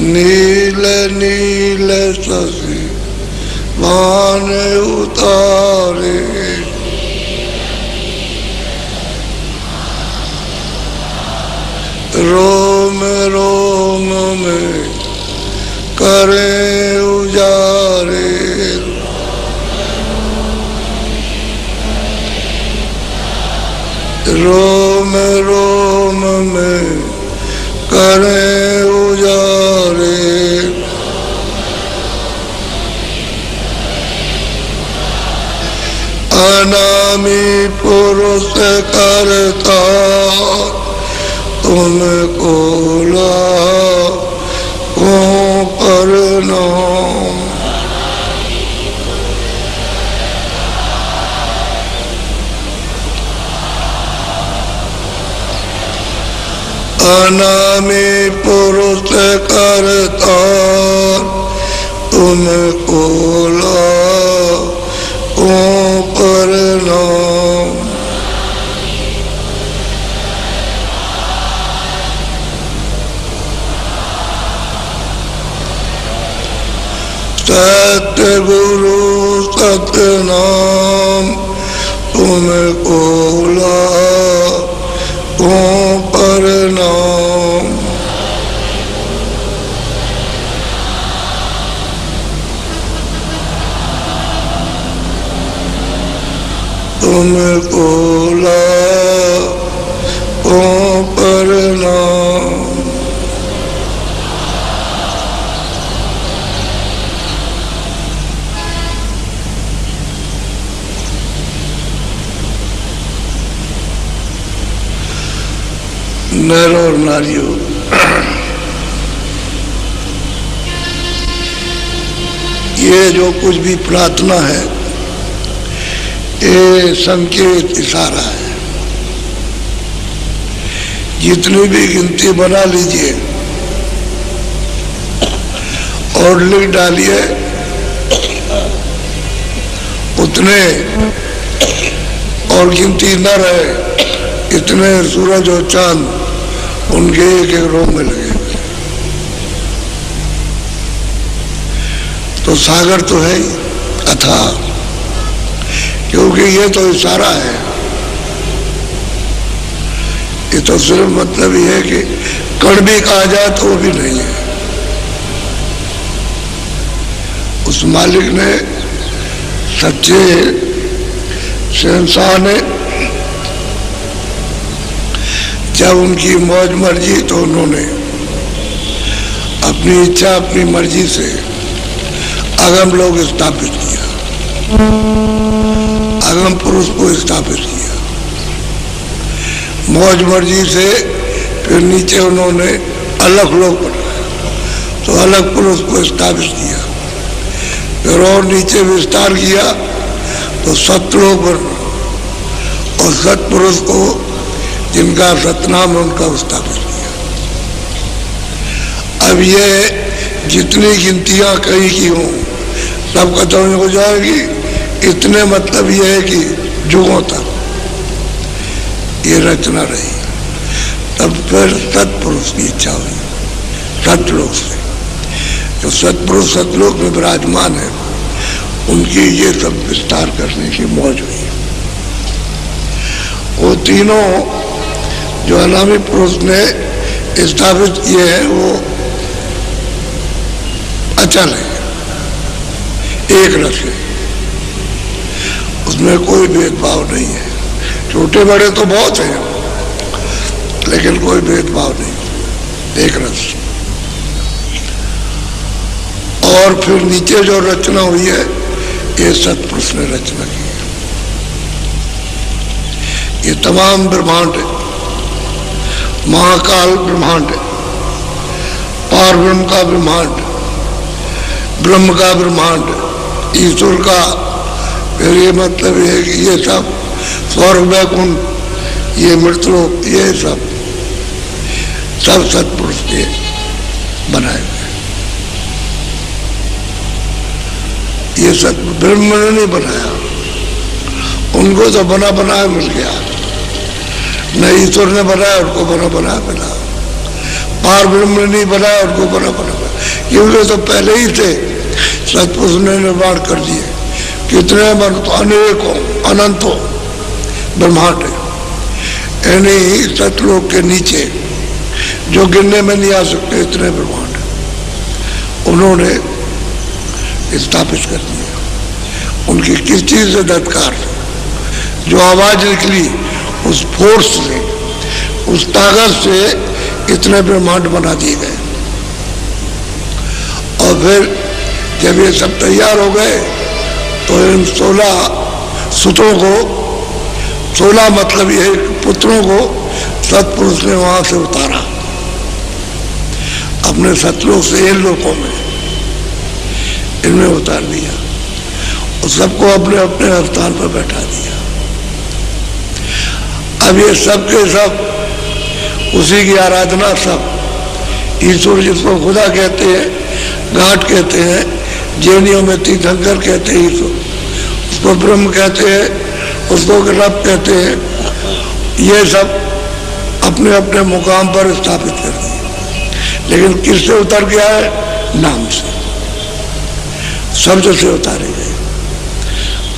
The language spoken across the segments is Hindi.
नील नील शशि मान उतारे, रोम रोम में करे उजारे, रोम रोम में करे उजारे, अनामी पुरुष करता तुमको लाखों प्रणाम। अनामी पुरुष करता तुमको लाखों प्रणाम। सत्य गुरु सतनाम तुमको लाखों प्रणाम। तुमको लाखों प्रणाम। नर और नारियों, ये जो कुछ भी प्रार्थना है ये संकेत इशारा है। जितनी भी गिनती बना लीजिए और लिख डालिए उतने, और गिनती न रहे इतने सूरज और चांद उनके एक एक रोम में लगे। तो सागर तो है ही अथाह, क्योंकि ये तो इशारा है। ये तो सिर्फ मतलब ये है कि कण भी कहा जाए तो वो भी नहीं है। उस मालिक ने, सच्चे शहंशाह ने जब उनकी मौज मर्जी तो उन्होंने अपनी इच्छा अपनी मर्जी से अगम लोग स्थापित किया, अगम पुरुष को स्थापित किया। मौज मर्जी से फिर नीचे उन्होंने अलग लोग बनाया, तो अलग पुरुष को स्थापित किया। फिर और नीचे विस्तार किया तो सतलोक बना, और सतपुरुष को जिनका सतनाम है उनका स्थापित किया। अब ये जितनी गिनतियां कहीं की हों सब खत्म हो जाएगी। इतने मतलब ये है कि जुगों तक ये रचना रही। तब फिर सतपुरुष की इच्छा हुई सतलोक से, जो सतपुरुष सतलोक में विराजमान है उनकी ये सब विस्तार करने की मौज हुई। वो तीनों जो अनामी पुरुष ने स्थापित किए हैं वो अचल है, एक रस है, उसमें कोई भेदभाव नहीं है। छोटे बड़े तो बहुत हैं लेकिन कोई भेदभाव नहीं, एक रस। और फिर नीचे जो रचना हुई है ये सतपुरुष ने रचना की है। ये तमाम ब्रह्मांड है, महाकाल ब्रह्मांड है, पार ब्रह्म का ब्रह्मांड, ब्रह्म का ब्रह्मांड, ईश्वर का। फिर ये मतलब है कि ये सब स्वर्ग वैकुंठ, ये मृतलोक, ये सब सतपुरुष के बनाए हुए। ये सब ब्रह्म ने नहीं बनाया, उनको तो बना बनाया मिल गया। न ईश्वर ने बनाया, उनको बना बनाया मिला। पार ब्रह्म ने नहीं बनाया, उनको बना बनाया, क्योंकि तो पहले ही थे। सतपुरुष ने निर्माण कर दिए। कितने अनेकों अनंतों ब्रह्मांड है, यानी सतलोक के नीचे जो गिनने में नहीं आ सकते इतने ब्रह्मांड उन्होंने स्थापित कर दिया। उनकी किस चीज से धत्कार, जो आवाज निकली उस फोर्स से, उस ताकत से इतने ब्रह्मांड बना दिए गए। और फिर जब ये सब तैयार हो गए तो इन 16 सुतों को, 16 मतलब ये पुत्रों को सतपुरुष ने वहां से उतारा अपने सतलोक से इन लोगों में, इनमें उतार दिया और सबको अपने अपने स्थान पर बैठा दिया। अब ये सब के सब उसी की आराधना, सब ईश्वर जिसको खुदा कहते हैं, घाट कहते हैं, जैनियों में तीर्थंकर कहते हैं ईश्वर, उसको ब्रह्म कहते हैं, उसको रब कहते हैं। ये सब अपने अपने मुकाम पर स्थापित कर दिए। लेकिन किससे उतर गया है? नाम से, शब्द से उतारे गए,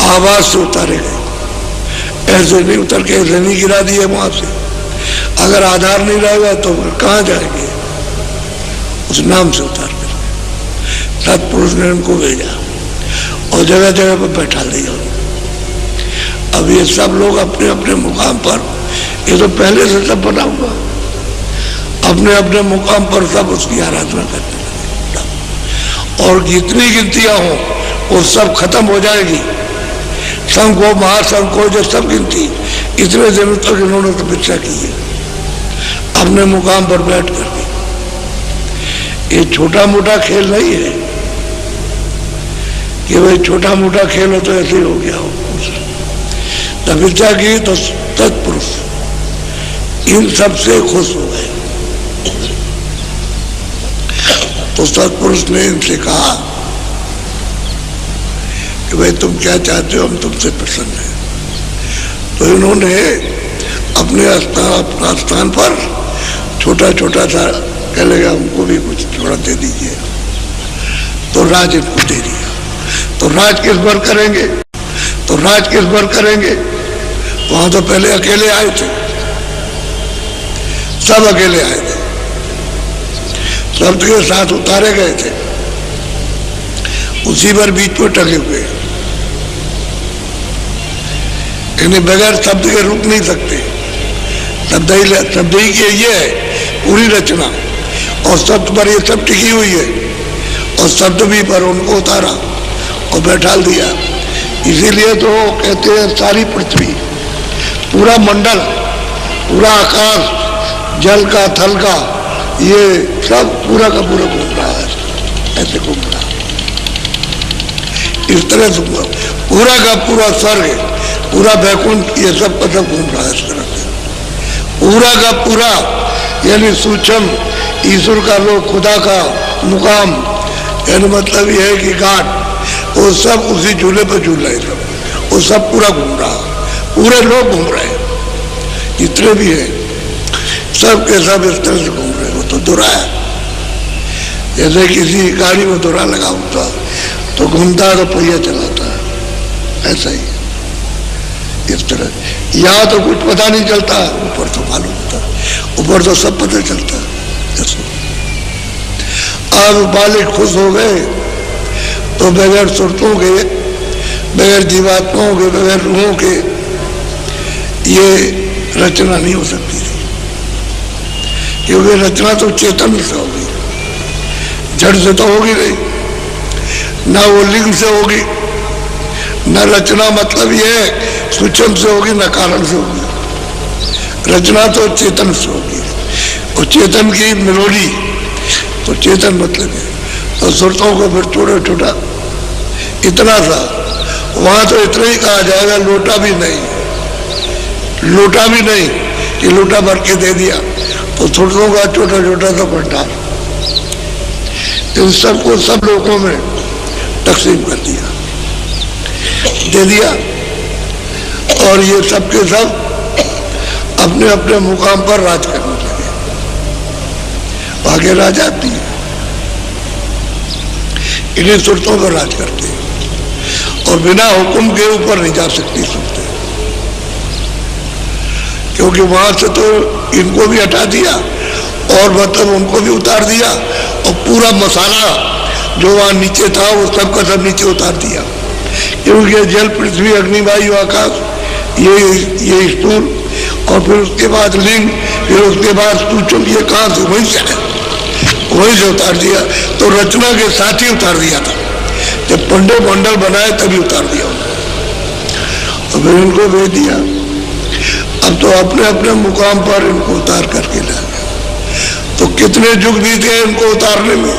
आवाज से उतारे गए। ऐसे नहीं उतर के ऐसे नहीं गिरा दिए वहां से। अगर आधार नहीं रहेगा तो कहां जाएंगे? उस नाम से उतार कर सतपुरुष ने उनको भेजा और जगह जगह पर बैठा दिया। अब ये सब लोग अपने अपने मुकाम पर, ये तो पहले से सब बना हुआ, अपने अपने मुकाम पर सब उसकी आराधना करते हैं। और जितनी गिनतियां हों वो सब खत्म हो जाएगी। संघ हो, महासंघ हो, जो सब गिनती इतने दिनों तक इन्होंने तपस्या की है अपने मुकाम पर बैठ करके। ये छोटा मोटा खेल नहीं है कि भाई छोटा मोटा खेल हो तो ऐसे ही हो गया हो। तपस्या की तो सतपुरुष इन सबसे खुश हो गए। तो सतपुरुष ने इनसे कहा कि भाई तुम क्या चाहते हो, हम तुमसे प्रसन्न हैं। तो इन्होंने अपने स्थान पर छोटा छोटा सा कह लेगा हमको भी कुछ थोड़ा दे दीजिए, तो राज इनको दे दिया। तो राज किस पर करेंगे? तो राज किस पर करेंगे? वहां तो पहले अकेले आए थे, सब अकेले आए थे, सब के साथ उतारे गए थे, उसी पर बीच में टके हुए, यानी बगैर शब्द के रुक नहीं सकते। शब्द ही के ये है पूरी रचना। और सत्य पर ये सब टिकी हुई है, और सत्य भी पर उनको उतारा और बैठा दिया। इसीलिए तो कहते हैं सारी पृथ्वी, पूरा मंडल, पूरा आकाश, जल का, थल का, ये सब पूरा का पूरा घूम रहा है, ऐसे घूम रहा है। इस तरह से पूरा का पूरा स्वर्ग, पूरा वैकुंठ, ये सब का सब घूम रहा है इस तरह से। पूरा का पूरा यानी सूक्ष्म ईश्वर का लोग, खुदा का मुकाम, यानी मतलब यह है कि घाट, वो सब उसी झूले पर झूल रहे सब, वो सब पूरा घूम रहा, पूरे लोग घूम रहे हैं, जितने भी है सब के सब इस तरह से घूम रहे। वो तो दुरा है, जैसे किसी गाड़ी में दुरा लगा होता तो घूमता तो पहिया चलाता है, ऐसा ही इस तरह। यहाँ तो कुछ पता नहीं चलता, ऊपर तो मालूम होता, ऊपर तो सब पता चलता है। अब बालिक खुश हो गए तो बगैर सुरतों के, बगैर जीवात्माओं के, बगैर रूहों के ये रचना नहीं हो सकती थी, क्योंकि रचना तो चेतन से होगी, जड़ से तो होगी नहीं, ना वो लिंग से होगी, ना रचना मतलब ये सूक्ष्म से होगी, ना कारण से होगी। रचना तो चेतन से होगी, और चेतन की मेलोडी तो चेतन मतलब है। तो सुरतों को फिर छोटा छोटा इतना सा, वहां तो इतना ही कहा जाएगा, लोटा भी नहीं, लोटा भी नहीं कि लोटा भर के दे दिया, तो सुरतों का छोटा छोटा सा भंडार, इन सबको सब लोगों में तकसीम कर दिया, दे दिया, और ये सब के सब अपने अपने मुकाम पर राज करने लगे। आगे राजा भी इन्हीं सुरतों पर राज करते, और बिना हुक्म के ऊपर नहीं जा सकती सुरतें, क्योंकि वहां से तो इनको भी हटा दिया और मतलब उनको भी उतार दिया, और पूरा मसाला जो वहां नीचे था वो सब का सब नीचे उतार दिया, क्योंकि जल, पृथ्वी, अग्नि, वायु, आकाश, ये स्थूल, और फिर उसके बाद लिंग, फिर उसके बाद सूक्ष्म, ये कहां से, वहीं से है, वहीं से उतार दिया। तो रचना के साथ ही उतार दिया था, जब पंडे मंडल बनाए तभी उतार दिया, और फिर इनको भेज दिया। अब तो अपने अपने मुकाम पर इनको उतार करके ला गया। तो कितने युग बीते हैं इनको उतारने में।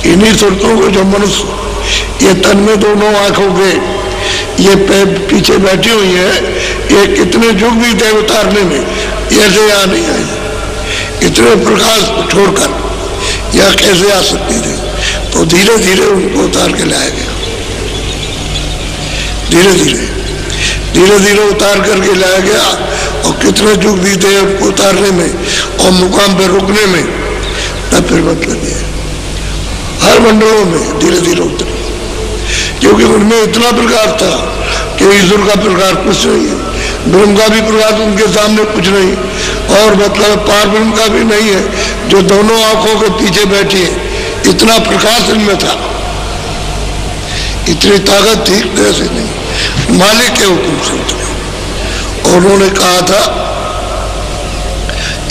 इन्हीं सुरतों को जो मनुष्य ये तन में दोनों आंखों के ये पीछे बैठी हुई है, ये कितने युग बीते उतारने में, ऐसे यहाँ नहीं आई, इतने प्रकाश छोड़कर यह कैसे आ सकती थी। तो धीरे धीरे उनको उतार के लाया गया, धीरे धीरे धीरे धीरे उतार करके लाया गया, और कितने युग बीते उनको उतारने में और मुकाम पर रुकने में। तब फिर मतलब ये हर मंडलों में धीरे धीरे उतरे, क्योंकि उनमें इतना प्रकाश था कि ईश्वर का प्रकाश कुछ नहीं है, ब्रह्म का भी प्रकाश उनके सामने कुछ नहीं, और मतलब पार ब्रह्म का भी नहीं है, जो दोनों आंखों के पीछे बैठी है, इतना प्रकाश इनमें था, इतनी ताकत थी, कैसे नहीं, मालिक के हुक्म से उतरे। और उन्होंने कहा था,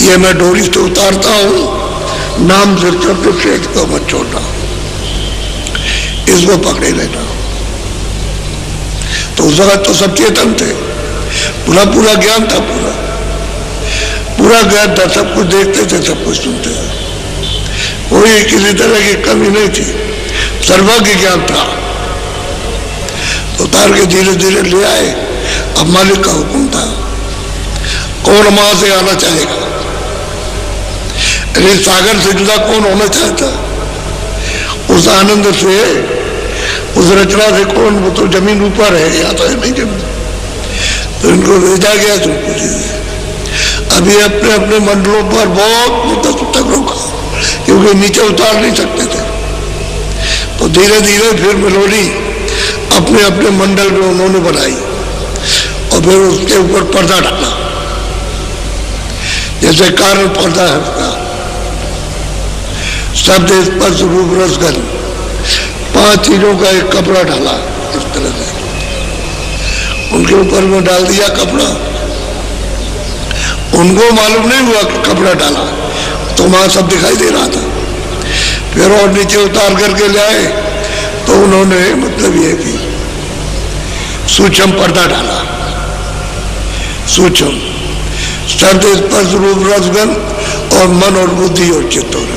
ये मैं डोरी से उतारता हूं, नाम से चलते शेष को मत छोड़ना, इसको पकड़े लेना। तो उस वक्त तो सब चेतन थे, पूरा पूरा ज्ञान था, पूरा पूरा ज्ञान था, सब कुछ देखते थे, सब कुछ सुनते थे, कोई किसी तरह की कमी नहीं थी, सर्वज्ञ ज्ञान था। तो उतार के धीरे धीरे ले आए। अब मालिक का हुक्म था, कौन वहां से आना चाहेगा, अरे सागर से जुदा कौन होना चाहता, उस आनंद से, उस रचना से कौन, वो तो जमीन ऊपर है, या तो है नहीं जमीन। तो इनको भेजा गया, तुमको अभी अपने अपने मंडलों पर बहुत मुद्दा तक रोका, क्योंकि नीचे उतार नहीं सकते थे। तो धीरे धीरे फिर मेलोडी अपने अपने मंडल में उन्होंने बनाई, और फिर उसके ऊपर पर्दा डाला, जैसे कारण पर्दा है उसका, शब्द, स्पर्श, रूप, रस, गंध, 5 चीजों का एक कपड़ा डाला। इस तरह से उनके ऊपर में डाल दिया कपड़ा, उनको मालूम नहीं हुआ कि कपड़ा डाला, तो वहां सब दिखाई दे रहा था। फिर और नीचे उतार करके ले आए तो उन्होंने मतलब ये कि सूक्ष्म पर्दा डाला। सूक्ष्म शब्द स्पर्श रूप रसगन और मन और बुद्धि और चित्त और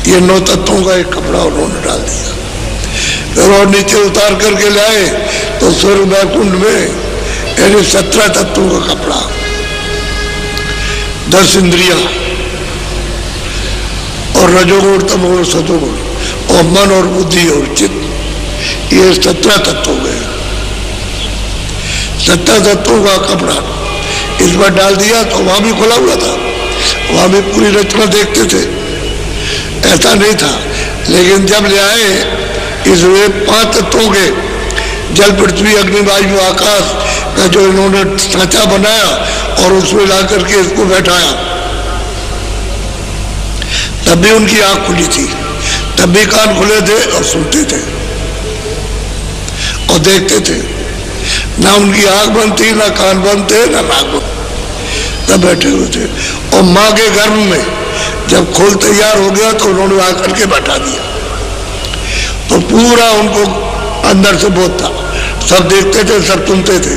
ये 9 तत्वों का एक कपड़ा उन्होंने डाल दिया। फिर और नीचे उतार करके लाए तो स्वर्ग वैकुंठ में यानी 17 तत्वों का कपड़ा, 10 इंद्रिया और रजोगुण तमोगुण सतोगुण और मन और बुद्धि और चित्त, ये 17 तत्व हो गए। 17 तत्वों का कपड़ा इस बार डाल दिया तो वहां भी खुला हुआ था, वहां भी पूरी रचना देखते थे, ऐसा नहीं था। लेकिन जब ले आए इसमें 5 तत्वों के जल पृथ्वी अग्नि वायु आकाश का जो इन्होंने ढांचा बनाया और उसमें ला करके इसको बैठाया, तब भी उनकी आंख खुली थी, तब भी कान खुले थे और सुनते थे और देखते थे। ना उनकी आंख बंद थी, ना कान बंद थे, ना नाक बंद, तब बैठे हुए थे। और माँ के गर्भ में जब खोल तैयार हो गया तो उन्होंने आकर के बैठा दिया, तो पूरा उनको अंदर से बोध था, सब देखते थे, सब सुनते थे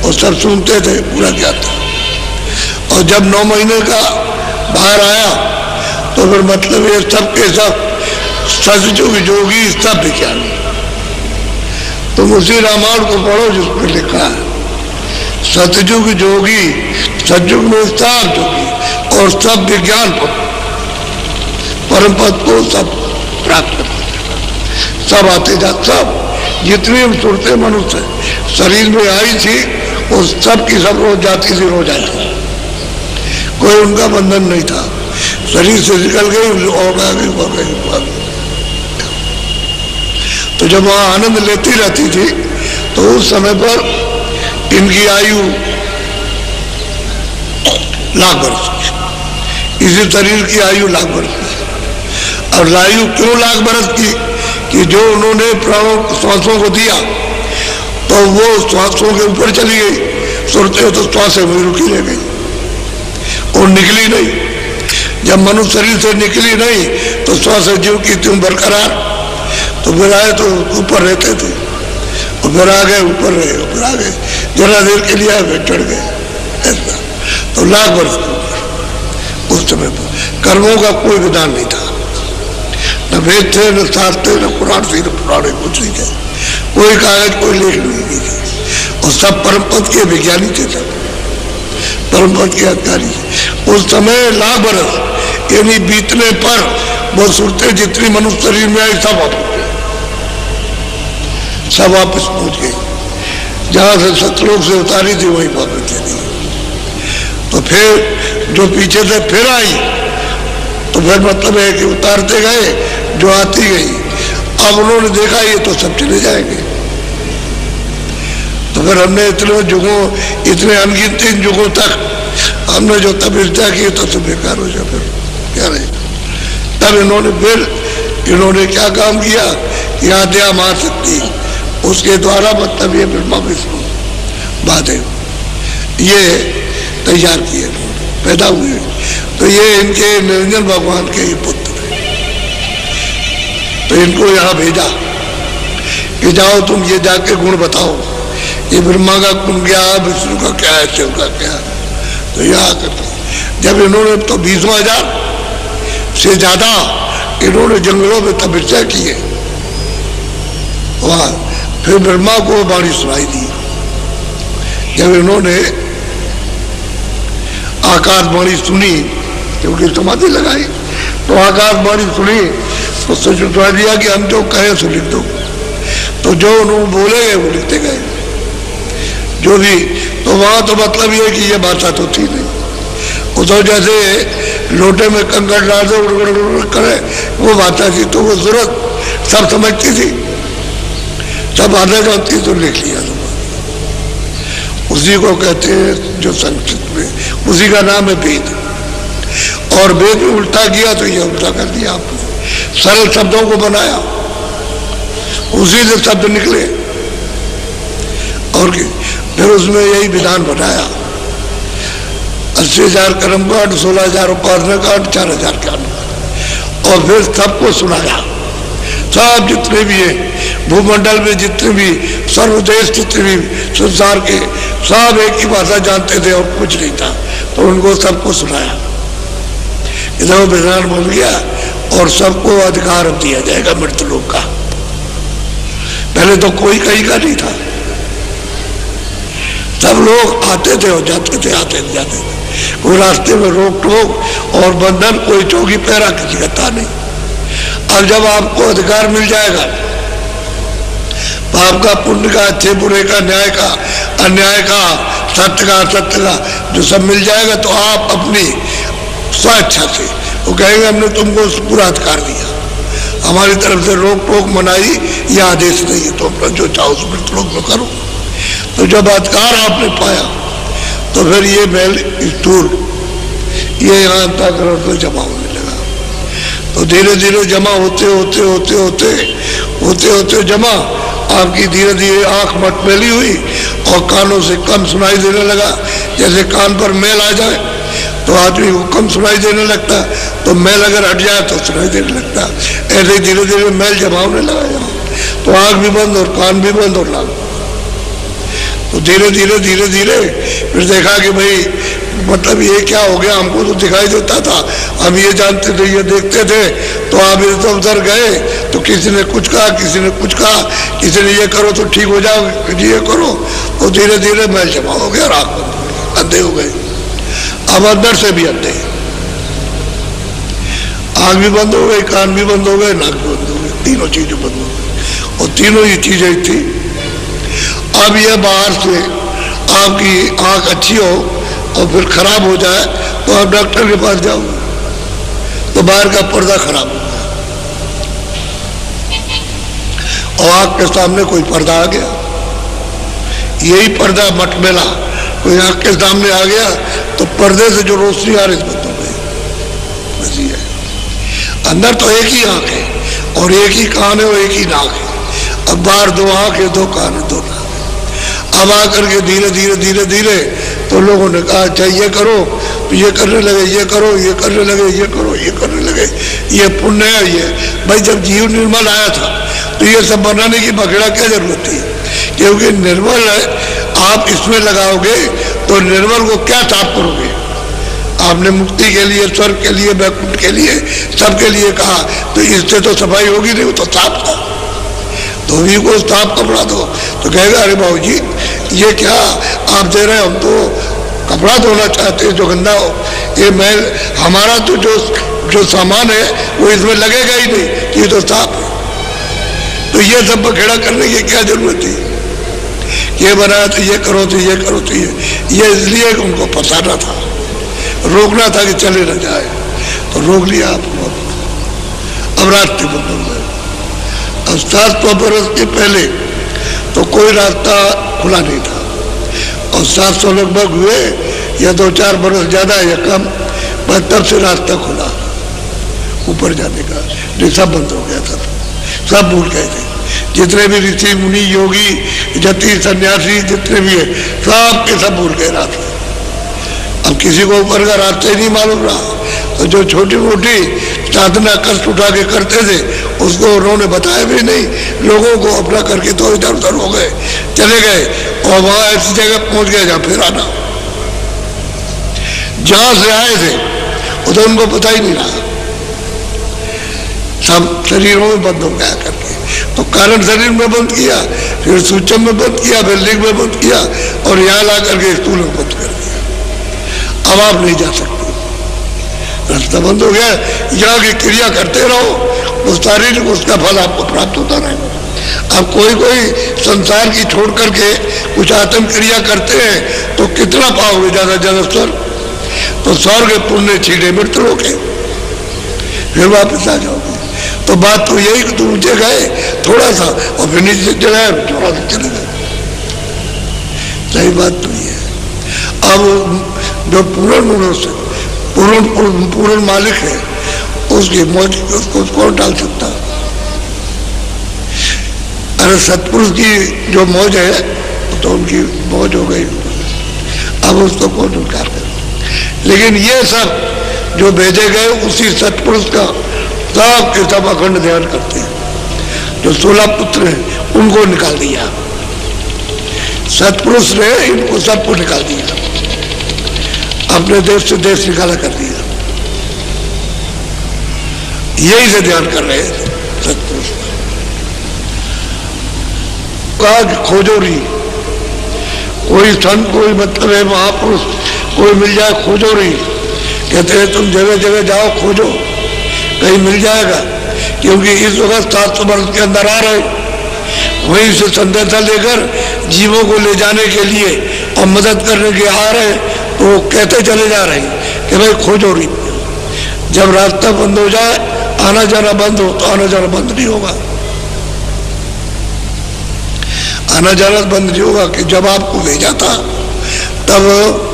और सब सुनते थे, पूरा क्या था। और जब 9 महीने का बाहर आया तो फिर मतलब ये सब के सब सचजुग जोगी सब विज्ञानी। तुम उसी रामायण को पढ़ो जिसमें लिखा है सतयुग जोगी, सतयुग में सब जोगी और सब विज्ञान परम पद को सब प्राप्त करते, सब आते जाते, सब जितनी सुरते मनुष्य शरीर में आई थी वो सब की सब रोज जाती थी, रोज आई थी, कोई उनका बंधन नहीं था। शरीर से निकल गई और आ गई। तो जब वहां आनंद लेती रहती थी तो उस समय पर इनकी आयु लाख वर्ष की, इसी शरीर की आयु लाख वर्ष की। और आयु क्यों लाख वर्ष की कि जो उन्होंने प्राणों श्वासों को दिया तो वो श्वासों के ऊपर चली गई, सुरते हो तो श्वास में रुकी रह गई और निकली नहीं। जब मनुष्य शरीर से निकली नहीं तो श्वास जीव की त्यों बरकरार, तो फिर आए तो ऊपर रहते थे और फिर आ गए, ऊपर रहे, ऊपर आ गए, जरा देर के लिए आए फिर चढ़ गए, ऐसा। तो लाख वर्ष उस समय पर कर्मों का कोई विधान नहीं था, न वेद थे, न शास्त्र, न पुराण थी, न पुराण कुछ नहीं थे, कोई कागज कोई लेख नहीं थी और सब परम पद के विज्ञानी थे, सब परम पद के अधिकारी थे। उस समय लाख वर्ष यानी बीतने पर वो सुरते जितनी मनुष्य शरीर में आई सब वापस पहुंच गई, जहां से सतलोक से उतारी थी वहीं वापस दे दी। तो फिर जो पीछे से फिर आई तो फिर मतलब है कि उतारते गए, जो आती गई। अब उन्होंने देखा ये तो सब चले जाएंगे, तो फिर हमने इतने युगों, इतने अनगिनत युगों तक हमने जो तपस्या की तो सब बेकार हो जाए, फिर क्या रहे। तब इन्होंने क्या काम किया कि आद्या महाशक्ति, उसके द्वारा मतलब ये ब्रह्मा विष्णु महादेव ये तैयार किए, पैदा हुए। तो ये इनके निरंजन भगवान के ही पुत्र हैं। तो इनको यहाँ भेजा कि जाओ तुम ये जाके गुण बताओ, ये ब्रह्मा का गुण क्या है, विष्णु का क्या है, शिव का क्या है। तो यहाँ करते जब इन्होंने तो 20,000 से ज्यादा इन्होंने जंगलों में तपस्या की है वहां, फिर ब्रह्मा को वाणी सुनाई दी। जब इन्होंने आकाशवाणी सुनी, क्योंकि समाधि लगाई, तो आकाशवाणी सुनी तो सुना दिया कि हम जो कहें सो लिख दो। तो जो उन्होंने बोले वो लिखते गए, जो भी। तो वहां तो मतलब ये कि ये भाषा तो थी नहीं, वो तो जैसे लोटे में कंकड़ डाल दो करे वो भाषा थी। तो वो जरूरत सब समझती थी, सब आधा जानती, तो लिख लिया। उसी को कहते हैं जो संस्कृत में, उसी का नाम है वेद। और वेद में उल्टा किया तो ये उल्टा कर दिया आपने, सरल शब्दों को बनाया, उसी से शब्द निकले। और फिर उसमें यही विधान बनाया, 80,000 कर्मकांड, 16,000 उपासना कांड, 4,000 ज्ञान कांड। और फिर सबको सुनाया, सब जितने भी है भूमंडल में, जितने भी सर्वदेश, जितने भी संसार के, सब एक ही भाषा जानते थे और कुछ नहीं था, तो उनको सबको सुनाया। इधर विधान बन गया और सबको अधिकार दिया जाएगा मृत्यु लोक का। पहले तो कोई कहीं का नहीं था, सब लोग आते थे और जाते थे, आते थे जाते थे, कोई रास्ते में रोक टोक और बंधन, कोई चौकी पैरा किसी का था नहीं। अब जब आपको अधिकार मिल जाएगा, पाप का, पुण्य का, अच्छे बुरे का, न्याय का, अन्याय का, सत्य का, असत्य का, जो सब मिल जाएगा, तो आप अपनी स्वेच्छा से वो कहेंगे हमने तुमको पूरा अधिकार दिया, हमारी तरफ से रोक टोक मनाई या आदेश नहीं है, तो अपना जो चाहो उस मृत्यु लोक में करो। तो जब अधिकार आपने पाया तो फिर ये मैल स्थूल ये यहाँ तक में जमा होने लगा। तो धीरे धीरे जमा होते होते होते होते होते होते जमा आपकी धीरे धीरे आंख मटमैली हुई और कानों से कम सुनाई देने लगा। जैसे कान पर मैल आ जाए तो आदमी को कम सुनाई देने लगता, तो मैल अगर हट जाए तो सुनाई देने लगता। ऐसे धीरे धीरे मैल जमा होने लगा यहाँ, तो आंख भी बंद और कान भी बंद और लाल। तो धीरे धीरे धीरे धीरे फिर देखा कि भाई मतलब ये क्या हो गया, हमको तो दिखाई देता था, हम ये जानते थे, ये देखते थे, तो आप इधर उधर गए तो किसी ने कुछ कहा, किसी ने कुछ कहा, किसी ने ये करो तो ठीक हो जाओ, ये करो, तो धीरे धीरे मैल जमा हो गया और आप अंधे हो गए। अब अंदर से भी अंधे, आँख भी बंद हो गई, कान भी बंद हो गए, नाक भी बंद हो गई, तीनों चीजें बंद हो गई और तीनों ही चीजें थी। अब ये बाहर से आपकी आंख अच्छी हो और फिर खराब हो जाए तो आप डॉक्टर के पास जाओ, तो बाहर का पर्दा खराब हो गया और आंख के सामने कोई पर्दा आ गया, यही पर्दा मटमेला कोई आंख के सामने आ गया तो पर्दे से जो रोशनी आ रही बंद हो गई। बस ये अंदर तो एक ही आंख है और एक ही कान है और एक ही नाक है, अब बाहर दो आंख है, दो कान है, दो नाक। अब आकर के धीरे धीरे धीरे धीरे तो लोगों ने कहा अच्छा ये करो, तो ये करने लगे, ये करो, ये करने लगे, ये करो, ये करने लगे, ये पुण्य है। ये भाई जब जीव निर्मल आया था तो ये सब बनाने की बखेड़ा क्या जरूरत थी, क्योंकि निर्मल है, आप इसमें लगाओगे तो निर्मल को क्या साफ करोगे। आपने मुक्ति के लिए, स्वर्ग के लिए, वैकुंठ के लिए, सबके लिए कहा, तो इससे तो सफाई होगी नहीं, वो तो साफ था। धोबी को साफ कपड़ा दो तो कहेगा अरे बाबू जी ये क्या आप दे रहे हैं, हम तो कपड़ा धोना चाहते हैं जो गंदा हो, ये मैल हमारा तो जो सामान है वो इसमें लगेगा ही नहीं, ये तो साफ है। तो ये सब बखेड़ा करने की क्या जरूरत थी, ये बनाया तो ये करो, तो ये करो, तो ये इसलिए उनको फंसाना था, रोकना था कि चले न जाए, तो रोक लिया आपको। अब रास्ते बंद हो गए। 700 बरस के पहले तो कोई रास्ता खुला नहीं था और 700 लगभग हुए या 2-4 बरस ज्यादा या कम, बस तब से रास्ता खुला ऊपर जाने का, नहीं सब बंद हो गया था, सब भूल गए थे। जितने भी ऋषि मुनि योगी जति सन्यासी जितने भी है सब के सब भूल गए रास्ते। अब किसी को ऊपर का रास्ता ही नहीं मालूम रहा, तो जो छोटी मोटी साधना कष्ट उठा के करते थे उसको उन्होंने बताया भी नहीं, लोगों को अपना करके तो इधर उधर हो गए, चले गए और वहां ऐसी जगह पहुंच गए जहां फिर आना, जहां से आए थे वो तो उनको पता ही नहीं रहा, सब शरीरों में बंद हो गया करके। तो कारण शरीर में बंद किया, फिर सूचम में बंद किया, फिर लिंग में बंद किया और यहाँ ला करके स्थूल में बंद कर दिया। अब आप नहीं जा सकते, रास्ता बंद हो गया। यहाँ की क्रिया करते रहो, उस शारीरिक उसका फल आपको प्राप्त होता रहेगा। अब कोई कोई संसार की छोड़ करके कुछ आत्म क्रिया करते हैं तो कितना पाओगे, ज्यादा ज्यादा स्वर्ग, तो स्वर्ग पुण्य छीने मृत्यु लोक है, फिर वापस आ जाओगे। तो बात तो यही कि तुम ऊंचे गए थोड़ा सा और फिर नीचे चले थोड़ा सा चले गए, सही बात तो ये है। अब जो पूर्ण मनुष्य पूर्ण मालिक है उसकी मौज उसको कौन डाल सकता। अरे सतपुरुष की जो मौज है तो उनकी मौज हो गई, अब उसको कौन इनकार करे। लेकिन ये सब जो भेजे गए उसी सतपुरुष का सब के सब अखंड ध्यान करते हैं। जो 16 पुत्र हैं उनको निकाल दिया, सतपुरुष ने इनको सबको निकाल दिया, अपने देश से देश निकाला कर दिया। यही से ध्यान कर रहे थे सतपुरुष। कहा कि खोजो रही, कोई संत कोई मतलब है महापुरुष कोई मिल जाए, खोजो रही। कहते हैं तुम जगह जगह जाओ खोजो, कहीं मिल जाएगा, क्योंकि इस वक्त 700 वर्ष के अंदर आ रहे, वहीं से संदेशा लेकर जीवों को ले जाने के लिए और मदद करने के आ रहे, तो कहते चले जा रहे कि भाई खोजो रही। जब रास्ता बंद हो जाए, आना जाना बंद हो, तो आना जाना बंद नहीं होगा। आना जाना बंद नहीं होगा कि जब आपको भेजा था तब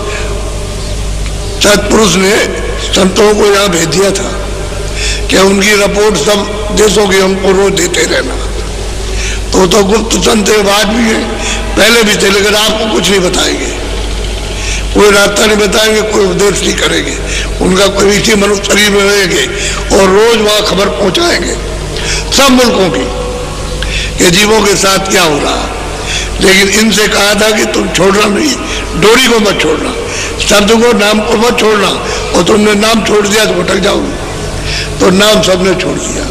सतपुरुष ने संतों को यहाँ भेज दिया था कि उनकी रिपोर्ट सब देशों की हमको रोज देते रहना। तो गुप्त संत बाद भी है, पहले भी थे, लेकिन आपको कुछ नहीं बताएंगे, कोई रास्ता नहीं बताएंगे, कोई उपदेश नहीं करेंगे। उनका कोई इसी मनुष्य शरीर में रहेंगे और रोज वहां खबर पहुंचाएंगे सब मुल्कों की कि जीवों के साथ क्या हो रहा। लेकिन इनसे कहा था कि तुम छोड़ना नहीं, डोरी को मत छोड़ना, शब्द को नाम को मत छोड़ना, और तुमने नाम छोड़ दिया तो भटक जाओगे। तो नाम सबने छोड़ दिया।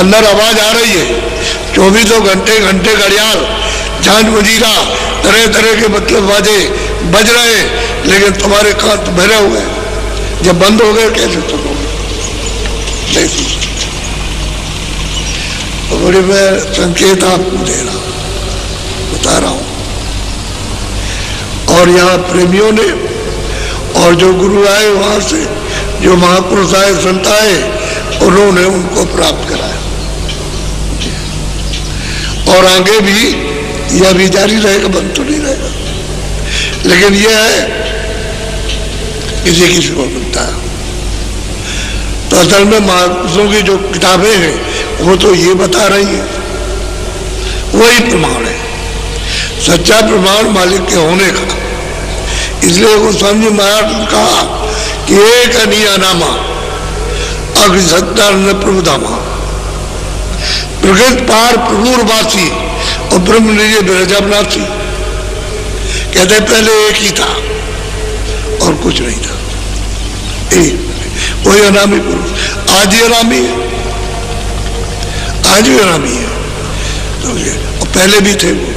अंदर आवाज आ रही है, 24 घंटे घंटे घड़ियाल झांझ मजीरा तरह तरह के मतलब बाजे बज रहे, लेकिन तुम्हारे कान तो भरे हुए। जब बंद हो गए कैसे सुनोगे? तो बड़ी मैं संकेत आपको दे रहा हूं, बता रहा हूं। और यहाँ प्रेमियों ने और जो गुरु आए वहां से, जो महापुरुष आए संत आए, उन्होंने उनको प्राप्त कराया। और आगे भी यह भी जारी रहेगा, बंद तो नहीं रहेगा। लेकिन यह है किसी किसी को मिलता है। तो असल में महापुरुषों की जो किताबें हैं वो तो ये बता रही है, वही प्रमाण है, सच्चा प्रमाण मालिक के होने का। इसलिए गोस्वामी महाराज ने कहा कि एक अनिया नामा अग्निसत्ता प्रभुधामा, प्रकृत पार प्रभुर्वासी और ब्रह्म निज ब्रजवनासी। कहते पहले एक ही था और कुछ नहीं था, एक वही अनामी पुरुष। आज ही अनामी है, आज भी अनामी है, तो पहले भी थे वो।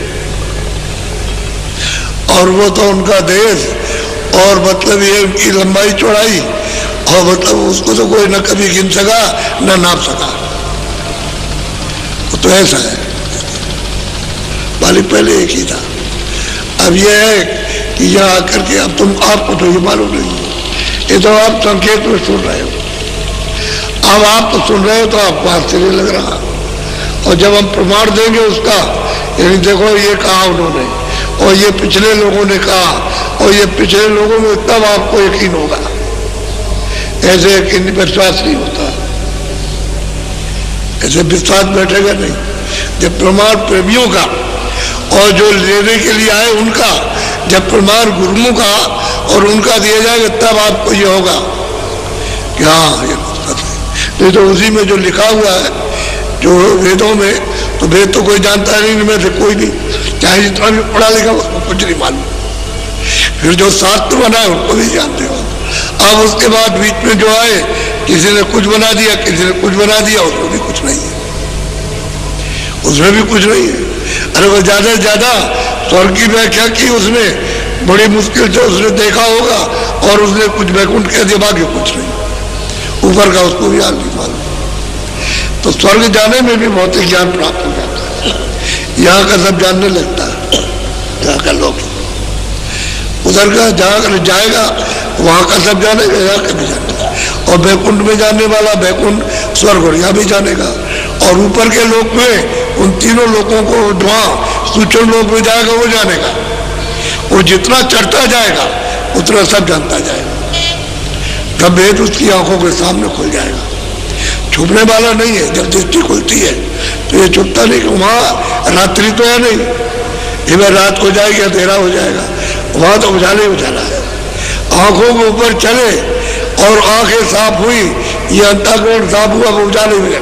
और वो तो उनका देश और मतलब ये उनकी लंबाई चौड़ाई, और मतलब उसको तो कोई न कभी गिन सका न नाप सका। तो ऐसा है, मालिक पहले एक ही था। अब यह है कि यहाँ आकर के अब तुम आपको तो ये मालूम नहीं, ये तो आप संकेत में सुन रहे हो। अब आप तो सुन रहे हो तो आपको आश्चर्य लग रहा, और जब हम प्रमाण देंगे उसका, यानी देखो ये कहा उन्होंने और ये पिछले लोगों ने कहा और ये पिछले लोगों में, तब आपको यकीन होगा। ऐसे यकीन विश्वास नहीं होता, ऐसे विश्वास बैठेगा नहीं। जब प्रमाण प्रेमियों का और जो लेने के लिए आए उनका, जब प्रमाण गुरुओं का और उनका दिया जाएगा, तब आपको ये होगा कि हाँ ये सच है। नहीं तो उसी में जो लिखा हुआ है जो वेदों में, तो वेद तो कोई जानता नहीं, में से कोई नहीं, चाहे जितना भी पढ़ा लिखा उसको कुछ नहीं मालूम। फिर जो शास्त्र बना है उनको भी जानते हो। अब उसके बाद बीच में जो आए, किसी ने कुछ बना दिया, किसी ने कुछ बना दिया, उसमें भी कुछ नहीं है, उसमें भी कुछ नहीं है। अरे वो ज्यादा से ज्यादा स्वर्ग की व्याख्या की उसने, बड़ी मुश्किल से उसने देखा होगा, और उसने कुछ वैकुंठ कह दिया, बाकी कुछ नहीं। ऊपर का उसको भी हाल नहीं मालूम। तो स्वर्ग जाने में भी भौतिक ज्ञान प्राप्त हो जाता है, यहाँ का सब जानने लगता है, यहाँ का लोग। उधर का जहाँ जाएगा वहाँ का सब जानेगा, यहाँ का भी जानेगा। और बैकुंठ में जाने वाला बैकुंठ स्वर्ग और यहाँ भी जानेगा। और ऊपर के लोक में उन तीनों लोगों को वहाँ सूक्ष्म लोक में जाएगा, वो जानेगा। वो जितना चढ़ता जाएगा उतना सब जानता जाएगा, तब भेद उसकी आंखों के सामने खुल जाएगा। छुपने वाला नहीं है। जब दृष्टि खुलती है तो ये छुपता नहीं कि वहाँ रात्रि तो है नहीं, इधर रात हो जाएगी, अंधेरा हो जाएगा, वहाँ तो उजाला ही उजाला है। आंखों के ऊपर चले और आंखें साफ हुई, ये अंतःकरण साफ हुआ, वो उजाले में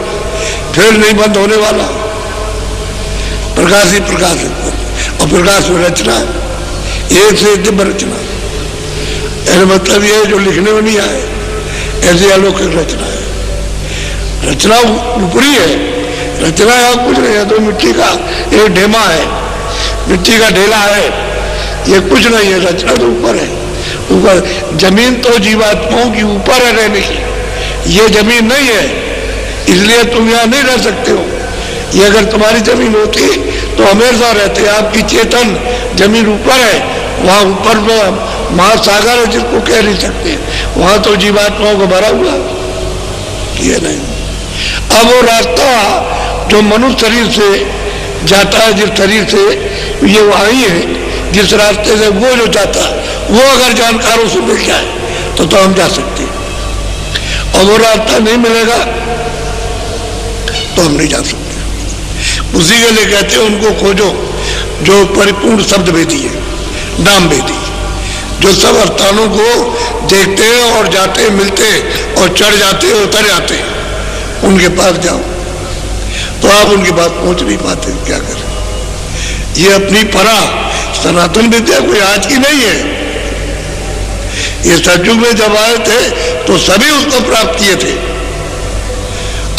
फिर नहीं बंद होने वाला। प्रकाश ही प्रकाश है, और प्रकाश में रचना, एक से दिव्य रचना। ऐसा मतलब ये जो लिखने में नहीं आए, ऐसी अलौकिक रचना है। रचना ऊपरी है, रचना यहाँ कुछ नहीं है, तो मिट्टी का एक ढेमा है, मिट्टी का ढेला है, ये कुछ नहीं है। रचना तो ऊपर है, ऊपर। जमीन तो जीवात्माओं की ऊपर है रहने की, ये जमीन नहीं है, इसलिए तुम यहाँ नहीं रह सकते हो। ये अगर तुम्हारी जमीन होती तो हमेशा रहते। आपकी चेतन जमीन ऊपर है, वहाँ ऊपर महासागर है जिसको कह नहीं सकते, वहाँ तो जीवात्माओं को भरा हुआ, ये नहीं। अब वो रास्ता जो मनुष्य शरीर से जाता है, जिस शरीर से ये वही है, जिस रास्ते से वो जो जाता है, वो अगर जानकारों से मिल जाए तो हम जा सकते हैं। और वो रास्ता नहीं मिलेगा तो हम नहीं जा सकते। उसी के लिए कहते हैं उनको खोजो जो परिपूर्ण शब्द भेदी है, नाम भेदी, जो सब स्थानों को देखते हैं और जाते हैं, मिलते हैं और चढ़ जाते हैं, उतर जाते हैं, उनके पास जाओ। तो आप उनके पास पहुंच नहीं पाते, क्या करें। ये अपनी परा सनातन विद्या कोई आज की नहीं है। ये सतयुग में जब आए थे तो सभी उसको प्राप्त किए थे।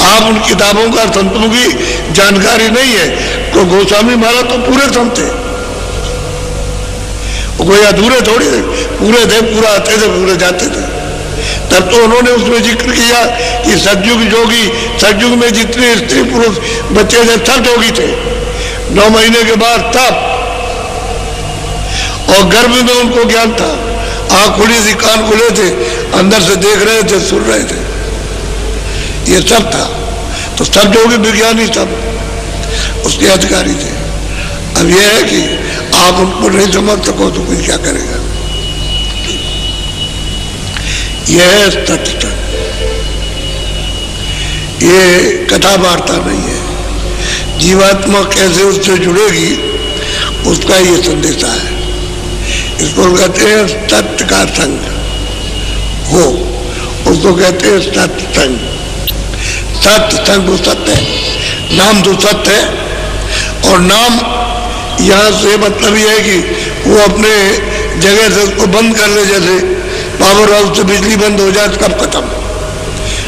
आप उन किताबों का, संतों की जानकारी नहीं है। तो गोस्वामी महाराज तो पूरे संत थे, कोई अधूरे थोड़ी थे, पूरे थे, पूरा आते थे, पूरे जाते थे। तब तो उन्होंने उसमें जिक्र किया कि सतयुग जोगी, सतयुग में जितने स्त्री पुरुष बच्चे थे सब जोगी थे। 9 महीने के बाद तब, और गर्भ में उनको ज्ञान था, आंख खुली थी, कान खुले थे, अंदर से देख रहे थे, सुन रहे थे, ये सब था। तो सब जोगी विज्ञानी सब उसके अधिकारी थे। अब यह है कि आप उनको नहीं समझ सको तो कोई क्या करेगा। यह है तत्व, ये कथा वार्ता नहीं है। जीवात्मा कैसे उससे जुड़ेगी उसका ये संदेशा है। इसको कहते हैं सत्य का संग हो, उसको कहते हैं सत्संग। सत्य संग वो सत्य है, नाम तो सत्य है। और नाम यहाँ से मतलब ये है कि वो अपने जगह से उसको बंद कर ले, जैसे पावर हाउस से बिजली बंद हो जाए कब खत्म,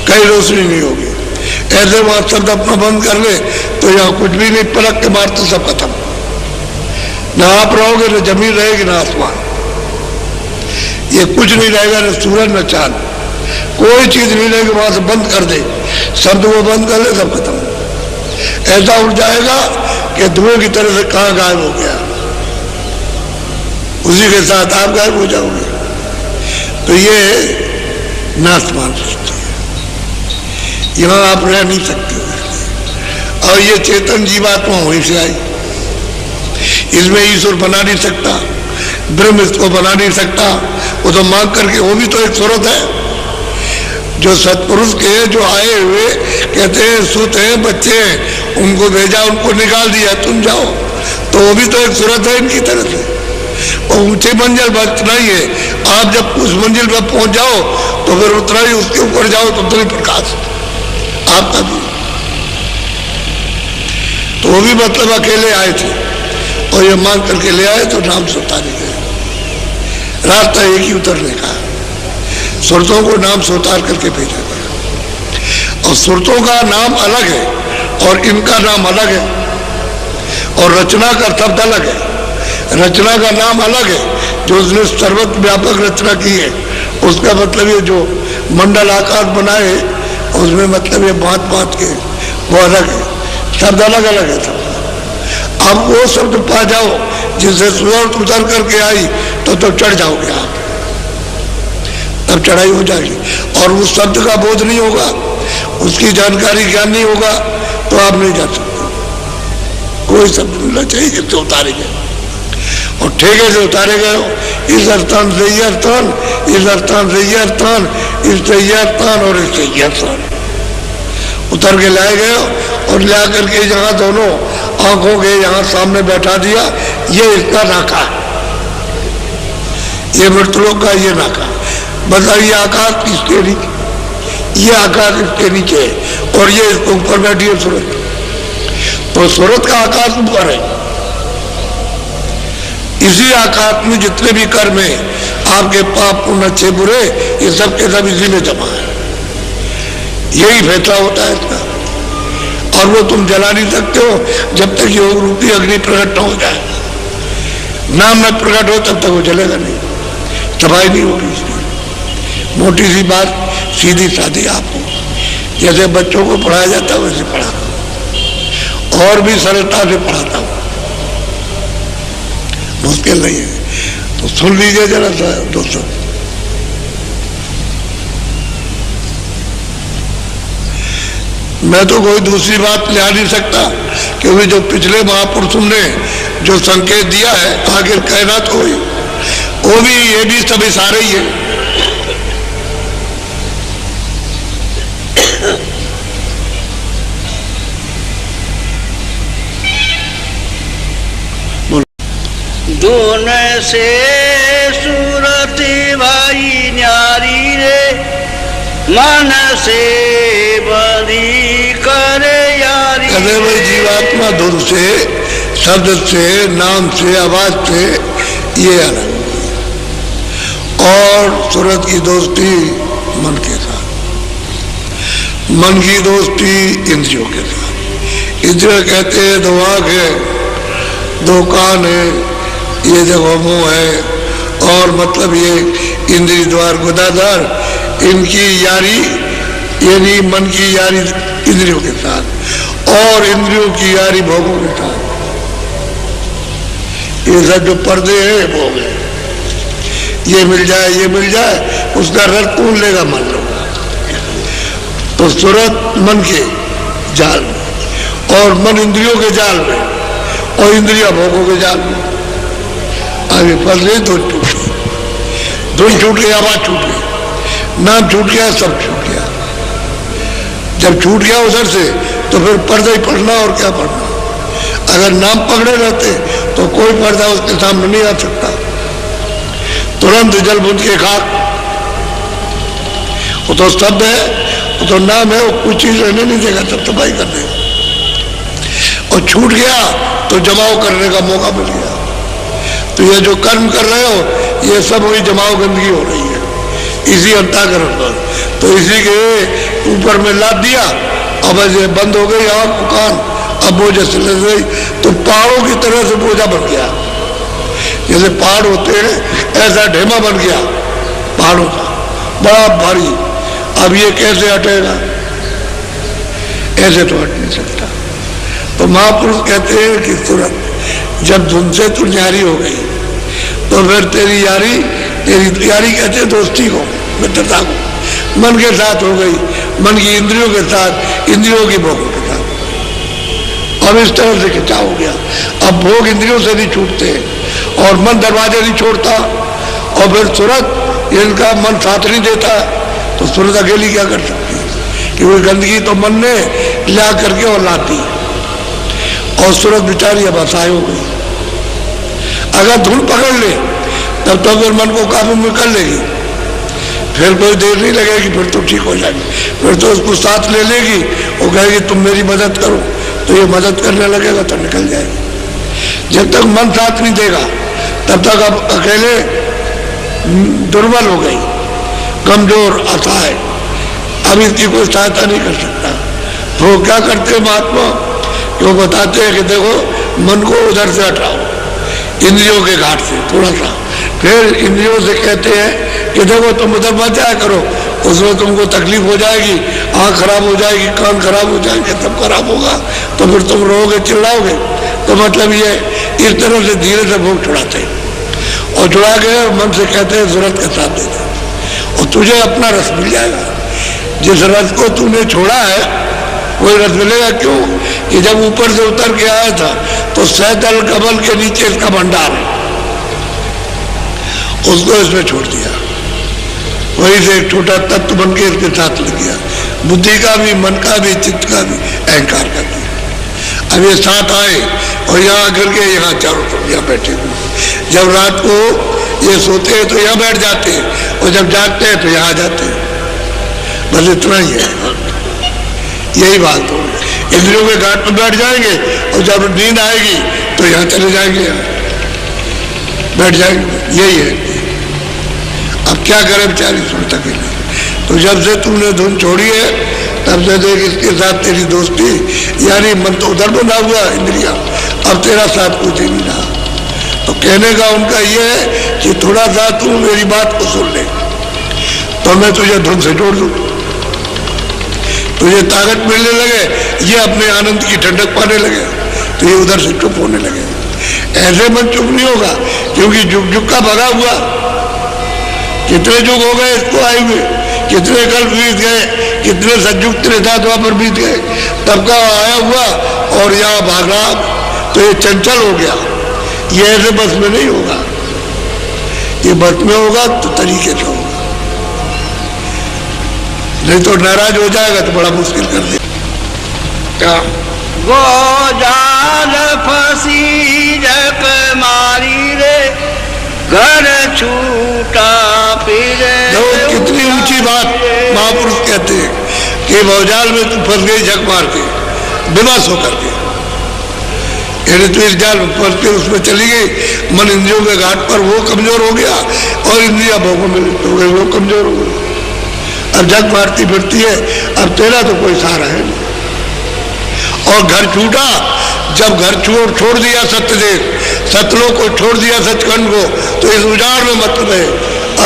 कहीं रोशनी नहीं होगी, ऐसे वहां शब्द अपना बंद कर ले तो यहाँ कुछ भी नहीं, पलक के मारते सब खत्म। ना आप रहोगे, ना जमीन रहेगी, ना आसमान, ये कुछ नहीं रहेगा, न सूरज न चांद, कोई चीज नहीं रहेगी। वहां से बंद कर दे, शब्द वो बंद कर ले, सब खत्म। ऐसा उड़ जाएगा कि धुएं की तरह से कहाँ गायब हो गया, उसी के साथ आप गायब हो जाओगे। तो ये नाश मान सकते हैं, यहाँ आप रह नहीं सकते। और ये चेतन जीवात्मा वहीं से आई, इसमें ईश्वर बना नहीं सकता, ब्रह्म इसको बना नहीं सकता, वो तो मांग करके, वो भी तो एक सूरत है। जो सत्पुरुष के जो आए हुए कहते हैं सुत हैं, बच्चे हैं, उनको भेजा, उनको निकाल दिया, तुम जाओ, तो वो भी तो एक सूरत है इनकी तरह से। और ऊंची मंजिल बचना ही है। आप जब उस मंजिल पर पहुंच जाओ तो फिर उतना ही उसके ऊपर जाओ तो उतना ही प्रकाश आपका भी। तो वो भी मतलब अकेले आए थे और ये मांग करके ले आए तो नाम से उतारे गए। रास्ता एक ही उतरने का, सुरतों को नाम से उतार करके भेजा गया। और सुरतों का नाम अलग है और इनका नाम अलग है, और रचना का शब्द अलग है। रचना का नाम अलग है, जो उसने सर्वत्र व्यापक रचना की है, उसका मतलब ये जो मंडल आकार बनाए उसमें मतलब ये बात बात के वो अलग है, शब्द अलग अलग है सब। अब वो शब्द पा जाओ जिससे सूरत उतर करके आई तो चढ़ जाओगे आप, तब चढ़ाई हो जाएगी। और उस शब्द का बोध नहीं होगा, उसकी जानकारी ज्ञान नहीं होगा तो आप नहीं जा सकते। कोई शब्द मिलना चाहिए जिससे उतारे गए और ठेके से उतारे गए हो, इस स्थान से यह स्थान, इस स्थान से यह स्थान, इससे यह स्थान और इससे यह स्थान उतर के लाए गए और ला करके यहाँ दोनों आंखों के यहाँ सामने बैठा दिया। ये इसका नाका है, ये मृतलोक का ये नाका, मतलब ये आकाश इसके नीचे, ये आकाश इसके नीचे है और ये इसको ऊपर बैठी है सूरज। तो सूरज का आकाश ऊपर है। इसी आकाश में जितने भी कर्म है, आपके पाप पुण्य अच्छे बुरे, ये सब के सब इसी में जमा है। यही फैसला होता है इसका। और वो तुम जला नहीं सकते हो जब तक योग रूपी अग्नि प्रकट न हो जाए। नाम न प्रकट हो तब तक वो जलेगा नहीं, तबाही नहीं होगी। इसलिए मोटी सी बात, सीधी साधी आपको जैसे बच्चों को पढ़ाया जाता है वैसे पढ़ा, और भी सरलता से पढ़ाता हूँ, मुश्किल नहीं है। तो सुन लीजिए जरा सा दोस्तों। मैं तो कोई दूसरी बात ले आ नहीं सकता, क्योंकि जो पिछले महापुरुषों ने जो संकेत दिया है, आखिर कहना तो वो भी, ये भी सब इशारे ही है। धुन से सूरती भाई न्यारी रे, मन से बड़ी करे यारी। कहते भाई जीवात्मा धुन से, शब्द से, नाम से, आवाज से ये अलग, और सूरत की दोस्ती मन के साथ, मन की दोस्ती इंद्रियों के साथ। इंद्रिय कहते हैं दो आँख है, दो कान है, ये देखो मुंह है, और मतलब ये इंद्रिय द्वार गुदादार, इनकी यारी, यानी मन की यारी इंद्रियों के साथ, और इंद्रियों की यारी भोगों के साथ। ये सब जो पर्दे हैं भोग है, ये मिल जाए, ये मिल जाए, उसका रस कौन लेगा, मान लो। तो सूरत मन के जाल में, और मन इंद्रियों के जाल में, और इंद्रिया भोगों के जाल में। आगे फंस गए, धुन छूट गई, धुन छूट गई, आवाज छूट गई, नाम छूट गया, सब छूट गया। जब छूट गया उधर से, तो फिर पर्दा ही पढ़ना, और क्या पढ़ना। अगर नाम पकड़े रहते तो कोई पर्दा उसके सामने नहीं आ सकता। तुरंत जल बुझ के खाक, वो तो शब्द है, वो तो नाम है, वो कुछ चीज रहने नहीं देगा, तब तबाही कर देगा। और छूट गया तो जमाव करने का मौका मिल गया। तो ये जो कर्म कर रहे हो, ये सब वही जमाव गंदगी हो रही है इसी अंतःकरण पर। तो इसी के ऊपर में लाद दिया, अब ऐसे बंद हो गई आँख कान, अब बोझ से लग गई, तो पहाड़ों की तरह से बोझा बन गया। जैसे पहाड़ होते हैं, ऐसा ढेमा बन गया पहाड़ों का, बड़ा भारी। अब ये कैसे हटेगा, ऐसे तो हट नहीं सकता। तो महापुरुष कहते हैं कि तुरंत जब धुन से तू न्यारी हो गई, तो फिर तेरी यारी कहते हैं दोस्ती को, मित्रता को, मन के साथ हो गई, मन की इंद्रियों के साथ, इंद्रियों की भोगों के साथ। अब इस तरह से खिंचाव हो गया। अब भोग इंद्रियों से नहीं छूटते, और मन दरवाजे नहीं छोड़ता, और फिर सूरत इनका मन साथ नहीं देता, तो सूरत अकेली क्या कर सकती है, कि वो गंदगी तो मन ने ला करके और लाती, और सूरत बेचारी अब असहाय हो गई। अगर धुन पकड़ ले तब तो फिर मन को काबू में कर लेगी, फिर कोई देर नहीं लगेगी, फिर तो ठीक हो जाएगी, फिर तो उसको साथ ले लेगी, वो कहेगी तुम मेरी मदद करो, तो ये मदद करने लगेगा तो निकल जाएगी। जब तक मन साथ नहीं देगा तब तक अब अकेले दुर्बल हो गई, कमजोर, असहाय, अब इसकी कोई सहायता नहीं कर सकता। तो क्या करते हैं महात्मा, वो बताते हैं कि देखो मन को उधर से हटाओ, इंद्रियों के घाट से थोड़ा सा, फिर इंद्रियों से कहते हैं कि देखो तुम उधर मत जाया करो, उसमें तुमको तकलीफ हो जाएगी, आँख खराब हो जाएगी, कान खराब हो जाएंगे, सब खराब होगा, तो फिर तुम रोगे, चिल्लाओगे। तो मतलब ये इस तरह से धीरे से भोग छुड़ाते हैं, और छुड़ा के मन से कहते हैं जरूरत के साथ देते हैं, और तुझे अपना रस मिल जाएगा। जिस रस को तूने छोड़ा है वही रस मिलेगा। क्यों कि जब ऊपर से उतर के आया था तो सैदल कमल के नीचे इसका भंडार है, उसको इसमें छोड़ दिया, वही से एक छोटा तत्व बन के इसके साथ लग गया, बुद्धि का भी, मन का भी, चित्त का भी, अहंकार का भी। अब ये साथ आए और यहाँ आकर के यहाँ चारों तरफ यहाँ बैठे हुए। जब रात को ये सोते हैं तो यहाँ बैठ जाते हैं और जब जागते हैं तो यहाँ आ जाते हैं। बस इतना ही है, यही बात हो। इंद्रियों के घाट पर बैठ जाएंगे और जब नींद आएगी तो यहाँ चले जाएंगे, यहाँ बैठ जाएंगे, यही है। अब क्या करें बेचारी सुनता के लिए। तो जब से तूने धुन छोड़ी है तब से देख इसके साथ तेरी दोस्ती, यानी मन तो उधर बना हुआ इंद्रिया, अब तेरा साथ कुछ ही नहीं रहा। तो कहने का उनका ये है कि थोड़ा सा तू मेरी बात को सुन ले तो मैं तुझे धुन से जोड़ दूँ, तुझे ताकत मिलने लगे, ये अपने आनंद की ठंडक पाने लगे तो ये उधर से चुप होने लगे। ऐसे मन चुप नहीं होगा, क्योंकि जुग जुग का भगा हुआ, कितने जुग हो गए इसको आए हुए, कितने कल्प बीत गए, कितने सतयुग त्रेता द्वापर बीत गए, तब का आया हुआ और यहाँ भाग रहा। तो ये चंचल हो गया, ये ऐसे बस में नहीं होगा, ये बस में होगा तो तरीके से होगा, नहीं तो नाराज हो जाएगा तो बड़ा मुश्किल कर दे। क्या वो जाल फंसी जक मारी रे, घर छूटा फिर। कितनी ऊंची बात महापुरुष कहते हैं कि भवजाल में तू फंस गई झक मार के, विनाश होकर के, यानी तू इस जाल में फंस के उसमें चली गई, मन इंद्रियों के घाट पर वो कमजोर हो गया और इंद्रिया भोगों में लिप्त हो गई, वो कमजोर हो गई, अब झक मारती फिरती है, अब तेरा तो कोई सहारा है नहीं। और घर छूटा, जब घर छोड़ दिया सत्यदेव, सतलों को छोड़ दिया सचखंड को, तो इस उजाड़ में मत रहे।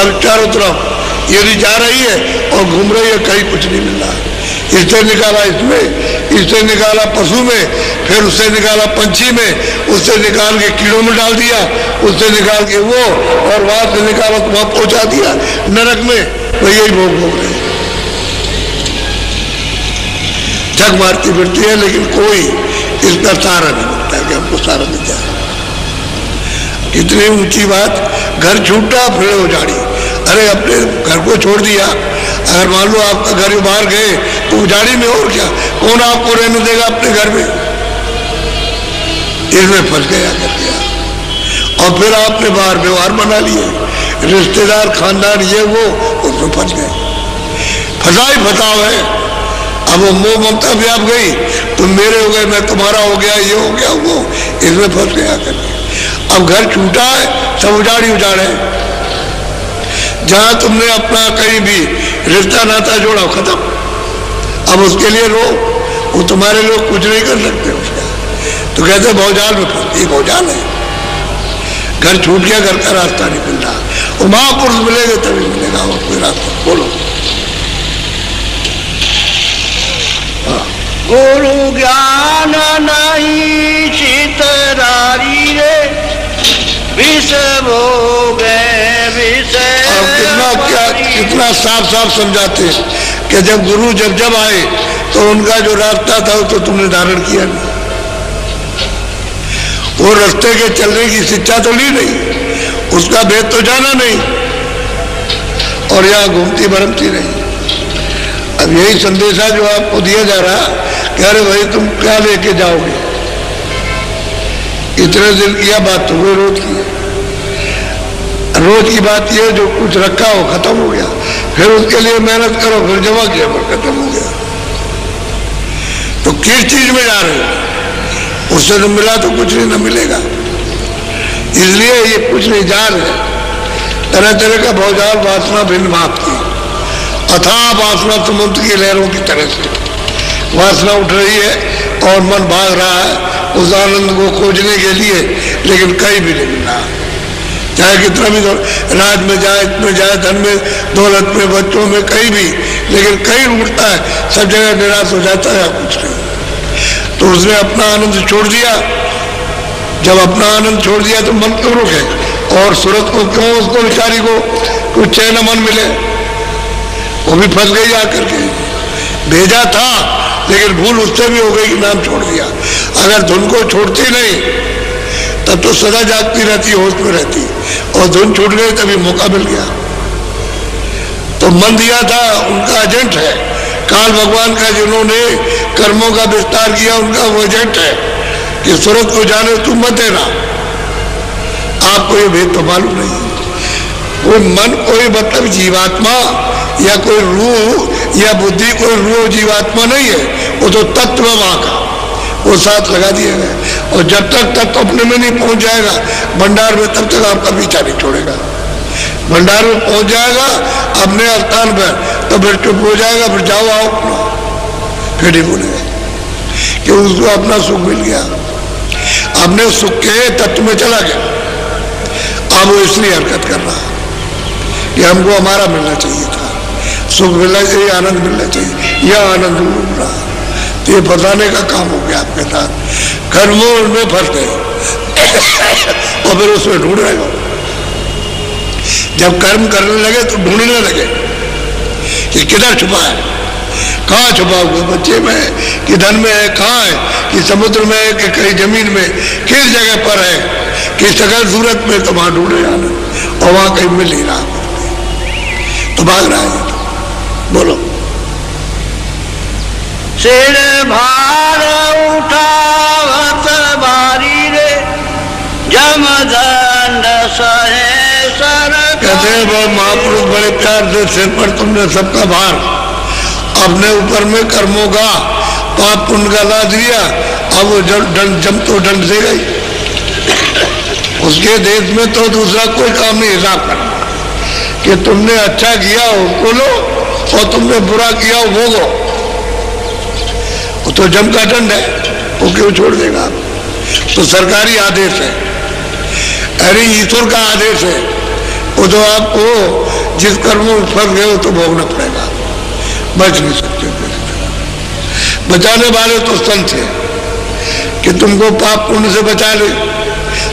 अब चारों तरफ यदि जा रही है और घूम रही है, कहीं कुछ नहीं मिल रहा। इससे निकाला इसमें, इससे निकाला पशु में, फिर उससे निकाला पंछी में, उससे निकाल के कीड़ों में डाल दिया, उससे निकाल के वो, और वहां से निकाला तो वहां पहुंचा दिया नरक में। तो यही भोग रहे, झक मारती फिरती है, लेकिन कोई इसका सहारा नहीं मिलता कि हमको सहारा मिल जाए। कितनी ऊंची बात, घर छूटा फिर उजाड़ी। अरे अपने घर को छोड़ दिया, अगर मान लो आपका घर बाहर गए तो उजाड़ी में, और क्या, कौन आपको रहने देगा अपने घर में? इसमें फंस गया कर दिया, और फिर आपने बाहर व्यवहार बना लिए, रिश्तेदार खानदान ये वो, उसमें फंस गए। फंसा ही फंसाव है। अब वो मोह ममता व्याप गई, तुम मेरे हो गए, मैं तुम्हारा हो गया, ये हो गया वो, इसमें फंस गया करके। अब घर छूटा है, सब उजाड़ी उजाड़े। जहां तुमने अपना कहीं भी रिश्ता नाता जोड़ा, खत्म। अब उसके लिए रो, वो तुम्हारे लोग कुछ नहीं कर सकते उसका। तो कहते भौजाल में फंस, ये भौजाल है, घर छूट गया, घर का रास्ता नहीं मिल रहा। वो महापुरुष मिलेगा तभी मिलेगा और कोई रास्ता। बोलो। गुरु ज्ञान नहीं चितरारी रे, विष भोगे विष। कितना साफ साफ समझाते हैं कि जब गुरु जब आए तो उनका जो रास्ता था वो तो तुमने धारण किया नहीं, वो रास्ते के चलने की शिक्षा तो ली नहीं, उसका भेद तो जाना नहीं, और यहाँ घूमती भरमती रही। अब यही संदेशा जो आपको दिया जा रहा, कह रहे भाई तुम क्या लेके जाओगे, इतने दिन किया बात तो वो रोज की है। रोज की बात यह जो कुछ रखा हो खत्म हो गया, फिर उसके लिए मेहनत करो, फिर जमा किया, फिर खत्म हो गया। तो किस चीज में जा रहे हो? उससे तो मिला तो कुछ नहीं, ना मिलेगा, इसलिए ये कुछ नहीं जा रहे। तरह तरह का भौजाल वासना भिन्न भाव की, अथाह वासना समुद्र की लहरों की तरह से वासना उठ रही है और मन भाग रहा है उस आनंद को खोजने के लिए, लेकिन कहीं भी नहीं मिल रहा। चाहे कितना भी राज में जाए, इसमें जाए, धन में, दौलत में, बच्चों में, कहीं भी, लेकिन कहीं उठता है, सब जगह निराश हो जाता है, कुछ नहीं। तो उसने अपना आनंद छोड़ दिया। जब अपना आनंद छोड़ दिया तो मन क्यों रुके, और सूरत को क्यों, उसको बेचारी को कुछ चैन मन मिले? वो भी फंस गई आकर के। भेजा था लेकिन भूल उससे भी हो गई कि नाम छोड़ दिया। अगर धुन को छोड़ती नहीं तब तो सदा जागती रहती, होश में रहती, और धुन छूट गई तभी मौका मिल गया। तो मन दिया था उनका एजेंट है, काल भगवान का, जिन्होंने कर्मों का विस्तार किया, उनका वो एजेंट है कि सूरत को जाने तू मत देना। आपको ये भेद तो मालूम नहीं, कोई मन, कोई मतलब जीवात्मा या कोई रूह या बुद्धि, कोई रूह जीवात्मा नहीं है, वो तो तत्व वहां का, वो साथ लगा दिया गया। और जब तक तत्व अपने में नहीं पहुंच जाएगा भंडार में, तब तक आपका पीछा नहीं छोड़ेगा। भंडार में पहुंच जाएगा अपने स्थान पर, तो फिर चुप हो जाएगा, फिर जाओ आओ, फिर नहीं बोलेगा कि उसको अपना सुख मिल गया, अपने सुख के तत्व में चला गया। अब वो इसलिए हरकत कर रहा कि हमको हमारा मिलना चाहिए था, सुख मिलना चाहिए, आनंद मिलना चाहिए, यह आनंद मिल रहा। तो ये बताने का काम हो गया आपके साथ। कर्मों में फंस गए और फिर उसमें ढूंढ रहे हो। जब कर्म करने लगे तो ढूंढने लगे कि किधर छुपा है, कहाँ छुपा हुआ, बच्चे में है कि धन में है, कहाँ है कि समुद्र में है कि कहीं जमीन में, किस जगह पर है कि सकल सूरत में, तो वहां ढूंढे जाना और वहां कहीं मिल ही रहा, तो भाग रहा है। बोलो। सिर भार उठावत बारी रे, जमदंड सहे सर। कहते हैं वह महापुरुष बड़े प्यार से, सिर पर तुमने सबका भार अपने ऊपर में कर्मों का, पाप पुण्य का लाद लिया। अब वो जम तो दंड से गई, उसके देश में तो दूसरा कोई काम नहीं हिसाब करना कि तुमने अच्छा किया उसको लो और तुमने बुरा किया भोगो। वो तो जम का दंड है, वो क्यों छोड़ देगा। तो सरकारी आदेश है, अरे ईश्वर का आदेश है, वो तो आपको जिस कर्मों में फंस गए हो तो भोगना पड़ेगा, बच नहीं सकते। बचाने वाले तो संत है कि तुमको पाप पुण्य से बचा ले,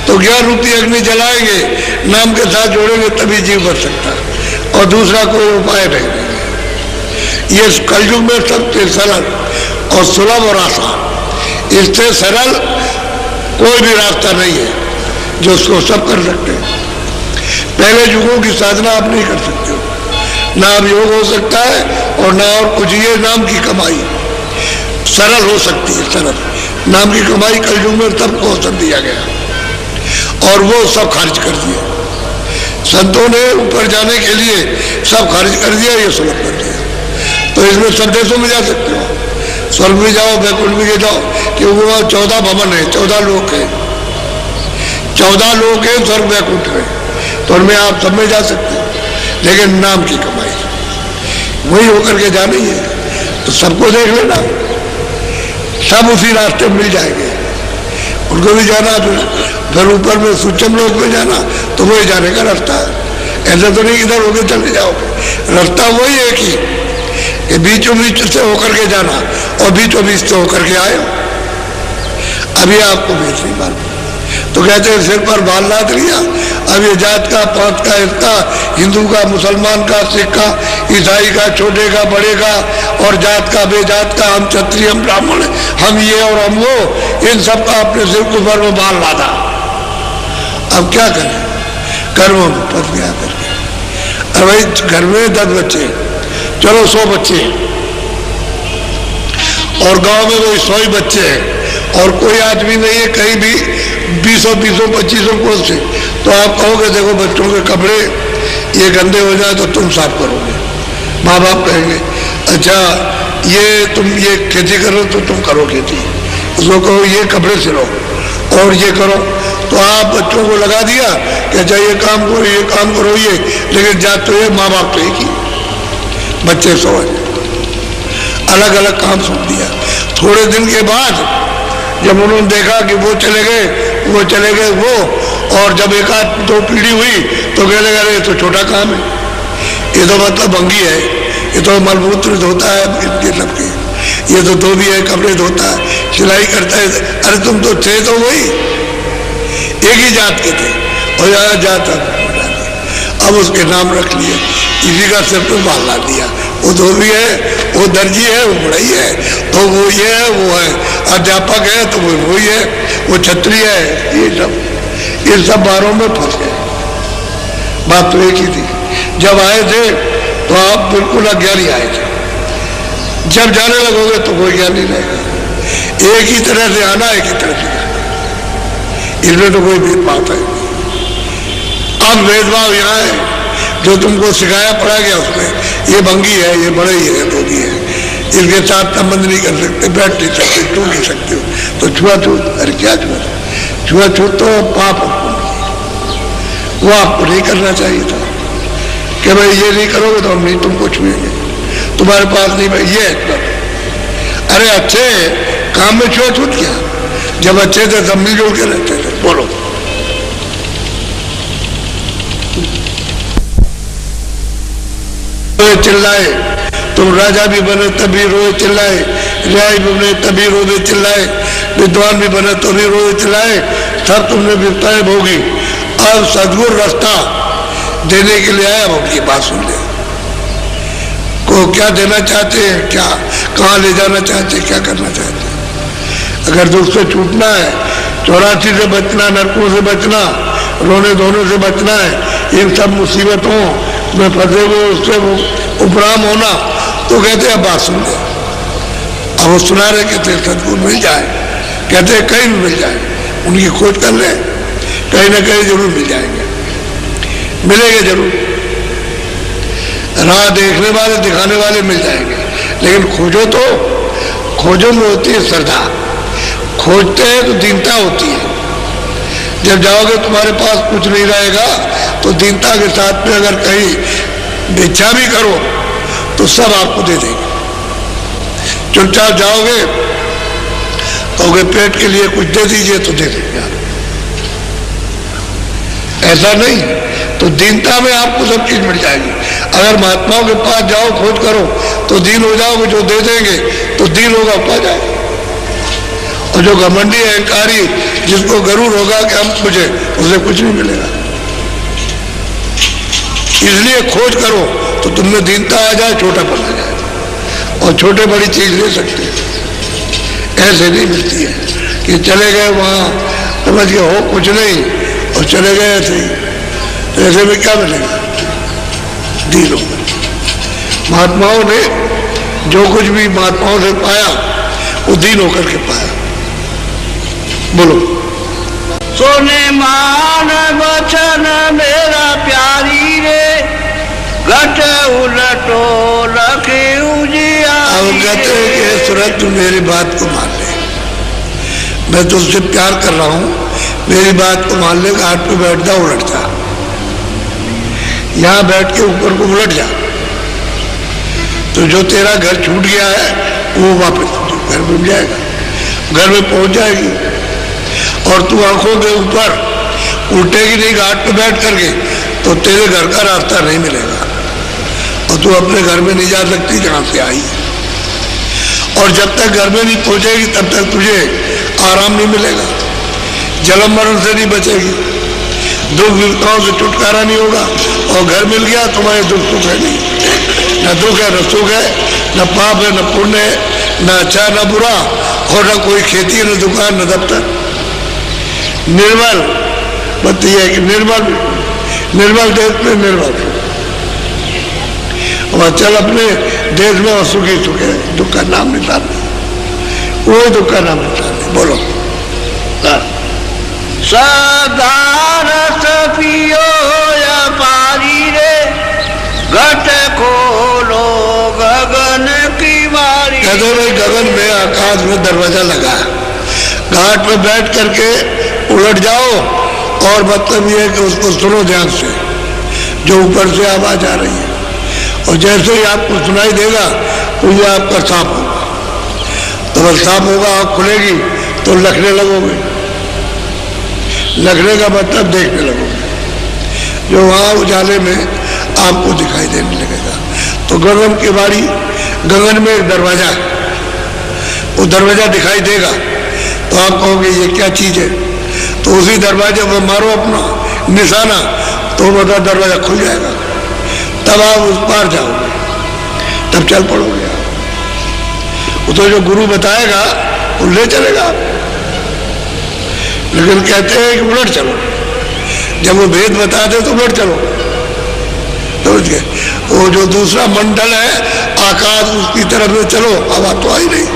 तो ज्ञान रूपी अग्नि जलाएंगे, नाम के साथ जोड़ेंगे, तभी जीव बच सकता, और दूसरा कोई उपाय नहीं। ये कलयुग में सबसे सरल और सुलभ और आसान, इससे सरल कोई भी रास्ता नहीं है जो उसको सब कर सकते हैं। पहले युगों की साधना आप नहीं कर सकते हो, ना अब योग हो सकता है और ना और कुछ, ये नाम की कमाई सरल हो सकती है। सरल नाम की कमाई कलयुग में सबको अवसर दिया गया और वो सब खारिज कर दिया। संतों ने ऊपर जाने के लिए सब खारिज कर दिया, ये सुलभ कर दिया। तो इसमें सब देशों में जा सकते हो, स्वर्ग में जाओ, बैकुंठ में जाओ, क्योंकि वहाँ 14 भवन है, 14 लोक है, 14 लोक है स्वर्ग बैकुंठ में, तो उनमें आप सब में जा सकते हो। लेकिन नाम की कमाई वही होकर के जानी है, तो सबको देख लेना, सब उसी रास्ते में मिल जाएंगे। उनको भी जाना, फिर ऊपर में सूक्ष्म लोक में जाना, तो वही जाने का रास्ता है। ऐसा तो नहीं इधर होकर चले जाओ, रास्ता वही है कि बीचों बीच से होकर के जाना और बीचों बीच से होकर के आए। अभी आपको बीच नहीं मालूम, तो कहते हैं सिर पर बाल लाद लिया। अब ये जात का, पात का, इसका, हिंदू का, मुसलमान का, सिख का, ईसाई का, छोटे का, बड़े का, और जात का, बेजात का, हम क्षत्रिय, हम ब्राह्मण, हम ये और हम वो, इन सब का अपने सिर के ऊपर में बाल लादा। अब क्या करें, कर्मों में फंस गया करके। अब भाई घर में 10 बच्चे, चलो 100 बच्चे, और गांव में वही 100 ही बच्चे हैं, और कोई आदमी नहीं है कहीं भी 20-25 कोस से, तो आप कहोगे देखो बच्चों के कपड़े ये गंदे हो जाए तो तुम साफ करोगे। माँ बाप कहेंगे अच्छा ये तुम ये खेती करो तो तुम करो खेती, उसको कहो ये कपड़े सिलो और ये करो, तो आप बच्चों को लगा दिया कि अच्छा ये काम करो, ये काम करो, ये, लेकिन जात तो ये माँ बाप तो एक ही, बच्चे 100 अलग अलग काम सौंप दिया। थोड़े दिन के बाद जब उन्होंने देखा कि वो चले गए वो, और जब एक आध 2 पीढ़ी हुई तो कहने लगे ये तो छोटा काम है, ये तो मतलब भंगी है, ये तो मलमूत्र धोता है इनके सबके, ये तो धोबी है, कपड़े धोता है, सिलाई करता है। अरे तुम तो थे तो वही एक ही जात के थे, और यहाँ जात अब उसके नाम रख लिए, इसी का सिर पर बाल ला दिया। वो धोबी है, वो दर्जी है, वो बढ़ई है, तो वो ये है, वो है अध्यापक है, तो वो वही है, वो क्षत्रिय है। ये सब बारों में फंस गए। बात तो एक ही थी, जब आए थे तो आप बिल्कुल अज्ञानी आए थे, जब जाने लगोगे तो कोई ज्ञान नहीं रहेगा। एक ही तरह से आना, एक ही तरह से जाना, इसमें तो कोई भेदभाव है। अब भेदभाव यहाँ है जो तुमको सिखाया पढ़ा गया उसमें ये भंगी है, ये बड़े ही है, रोगी है, इसके साथ संबंध नहीं कर सकते, बैठ नहीं सकते, टू नहीं सकते हो, तो छुआछूत। अरे क्या छुआछूत तो पाप वो आपको नहीं करना चाहिए था कि भाई ये नहीं करोगे तो हम नहीं तुमको छुएंगे, तुम्हारे पास नहीं भाई ये है। अरे अच्छे काम में छुआछूत क्या, जब अच्छे थे सब मिलजुल के रहते थे। बोलो चिल्लाए, तुम राजा भी बने तभी रोए चिल्लाए, न्याय भी बने तभी रोए चिल्लाए, विद्वान भी बने तभी रोए चिल्लाए, सब तुमने विपताएं भोगी। अब सदगुरु रास्ता देने के लिए आया, अब उनकी बात सुन ले। को क्या देना चाहते हैं, क्या कहाँ ले जाना चाहते हैं, क्या करना चाहते हैं। अगर दुख से छूटना है, 84 से बचना, नरकों से बचना, रोने धोने से बचना है, इन सब मुसीबतों में फंसे हुए उससे उपराम होना, तो कहते हैं बात सुन ले। अब वो सुना रहे, कहते सदगुरु मिल जाए, कहते हैं कहीं भी मिल जाए, उनकी खोज कर ले, कहीं ना कहीं जरूर मिल जाएंगे, मिलेंगे जरूर। राह देखने वाले दिखाने वाले मिल जाएंगे, लेकिन खोजो तो, खोजो में होती है श्रद्धा, खोजते हैं तो दीनता होती है। जब जाओगे तुम्हारे पास कुछ नहीं रहेगा, तो दीनता के साथ में अगर कहीं भिक्षा भी करो तो सब आपको दे देंगे। चुपचाप जाओगे, कहोगे पेट के लिए कुछ दे दीजिए तो दे देंगे आप। ऐसा नहीं, तो दीनता में आपको सब चीज मिल जाएगी। अगर महात्माओं के पास जाओ, खोज करो तो दीन हो जाओगे, जो दे देंगे तो दीन होगा, पा जाएगा। और जो घमंडी अहंकारी जिसको गरूर होगा कि हम मुझे, उसे कुछ नहीं मिलेगा। इसलिए खोज करो तो तुमने दीनता आ जाए, छोटापन आ जाए, और छोटे बड़ी चीज ले सकते हैं। ऐसे नहीं मिलती है कि चले गए वहां, समझ के हो कुछ नहीं और चले गए ऐसे ही, तो ऐसे में क्या मिलेगा, दीन होगा। महात्माओं ने जो कुछ भी महात्माओं से पाया वो दीन होकर के पाया। बोलो सोने मान वचन मेरा प्यारी रे, घट उलटो रखे उजिया। अब कहते हैं कि सूरज तू मेरी बात को मान ले, मैं तुझसे प्यार कर रहा हूं, मेरी बात को मान ले, घाट पे बैठ जा, उलट जा, यहां बैठ के ऊपर को उलट जा, तो जो तेरा घर छूट गया है वो वापस घर में जाएगा, घर में पहुंच जाएगी। और तू आंखों के ऊपर उल्टेगी नहीं घाट पे बैठ करके, तो तेरे घर का रास्ता नहीं मिलेगा, और तू अपने घर में नहीं जा सकती जहां से आई। और जब तक घर में नहीं पहुंचेगी तब तक तुझे आराम नहीं मिलेगा, जन्म मरण से नहीं बचेगी, दुख विपदाओं से छुटकारा नहीं होगा। और घर मिल गया, तुम्हारे दुख सुख है नहीं, न दुख है न सुख है, न पाप है न पुण्य है, न अच्छा न बुरा, और न कोई खेती न दुकान न दफ्तर। निर्मल बात यह है कि निर्मल देश में निर्मल, और चल अपने देश में और सुखी सुखे, दुख का नाम निकालने, वो दुख का नाम निकालने। बोलो सदारस पियो या पारी रे, घट खोलो गगन की बारी। कहते भाई गगन में आकाश में दरवाजा लगा है, घाट पे बैठ करके उलट जाओ, और मतलब ये है कि उसको सुनो ध्यान से, जो ऊपर से आवाज आ रही है, और जैसे ही आपको सुनाई देगा तो ये आपका साफ होगा, तो अगर साफ होगा आँख खुलेगी तो लखने लगोगे, लखने का मतलब देखने लगोगे, जो वहाँ उजाले में आपको दिखाई देने लगेगा। तो गगन की बारी, गगन में एक दरवाजा है, वो दरवाजा दिखाई देगा, तो आप कहोगे ये क्या चीज है, तो उसी दरवाजे पर मारो अपना निशाना, तो बता दरवाजा खुल जाएगा, तब आप उस पार जाओगे, तब चल पड़ोगे। वो तो जो गुरु बताएगा वो ले चलेगा आप, लेकिन कहते हैं कि उलट चलो, जब वो भेद बता दे तो उलट चलो, समझ गए। वो जो दूसरा मंडल है आकाश, उसकी तरफ में चलो, आवाज तो आई नहीं,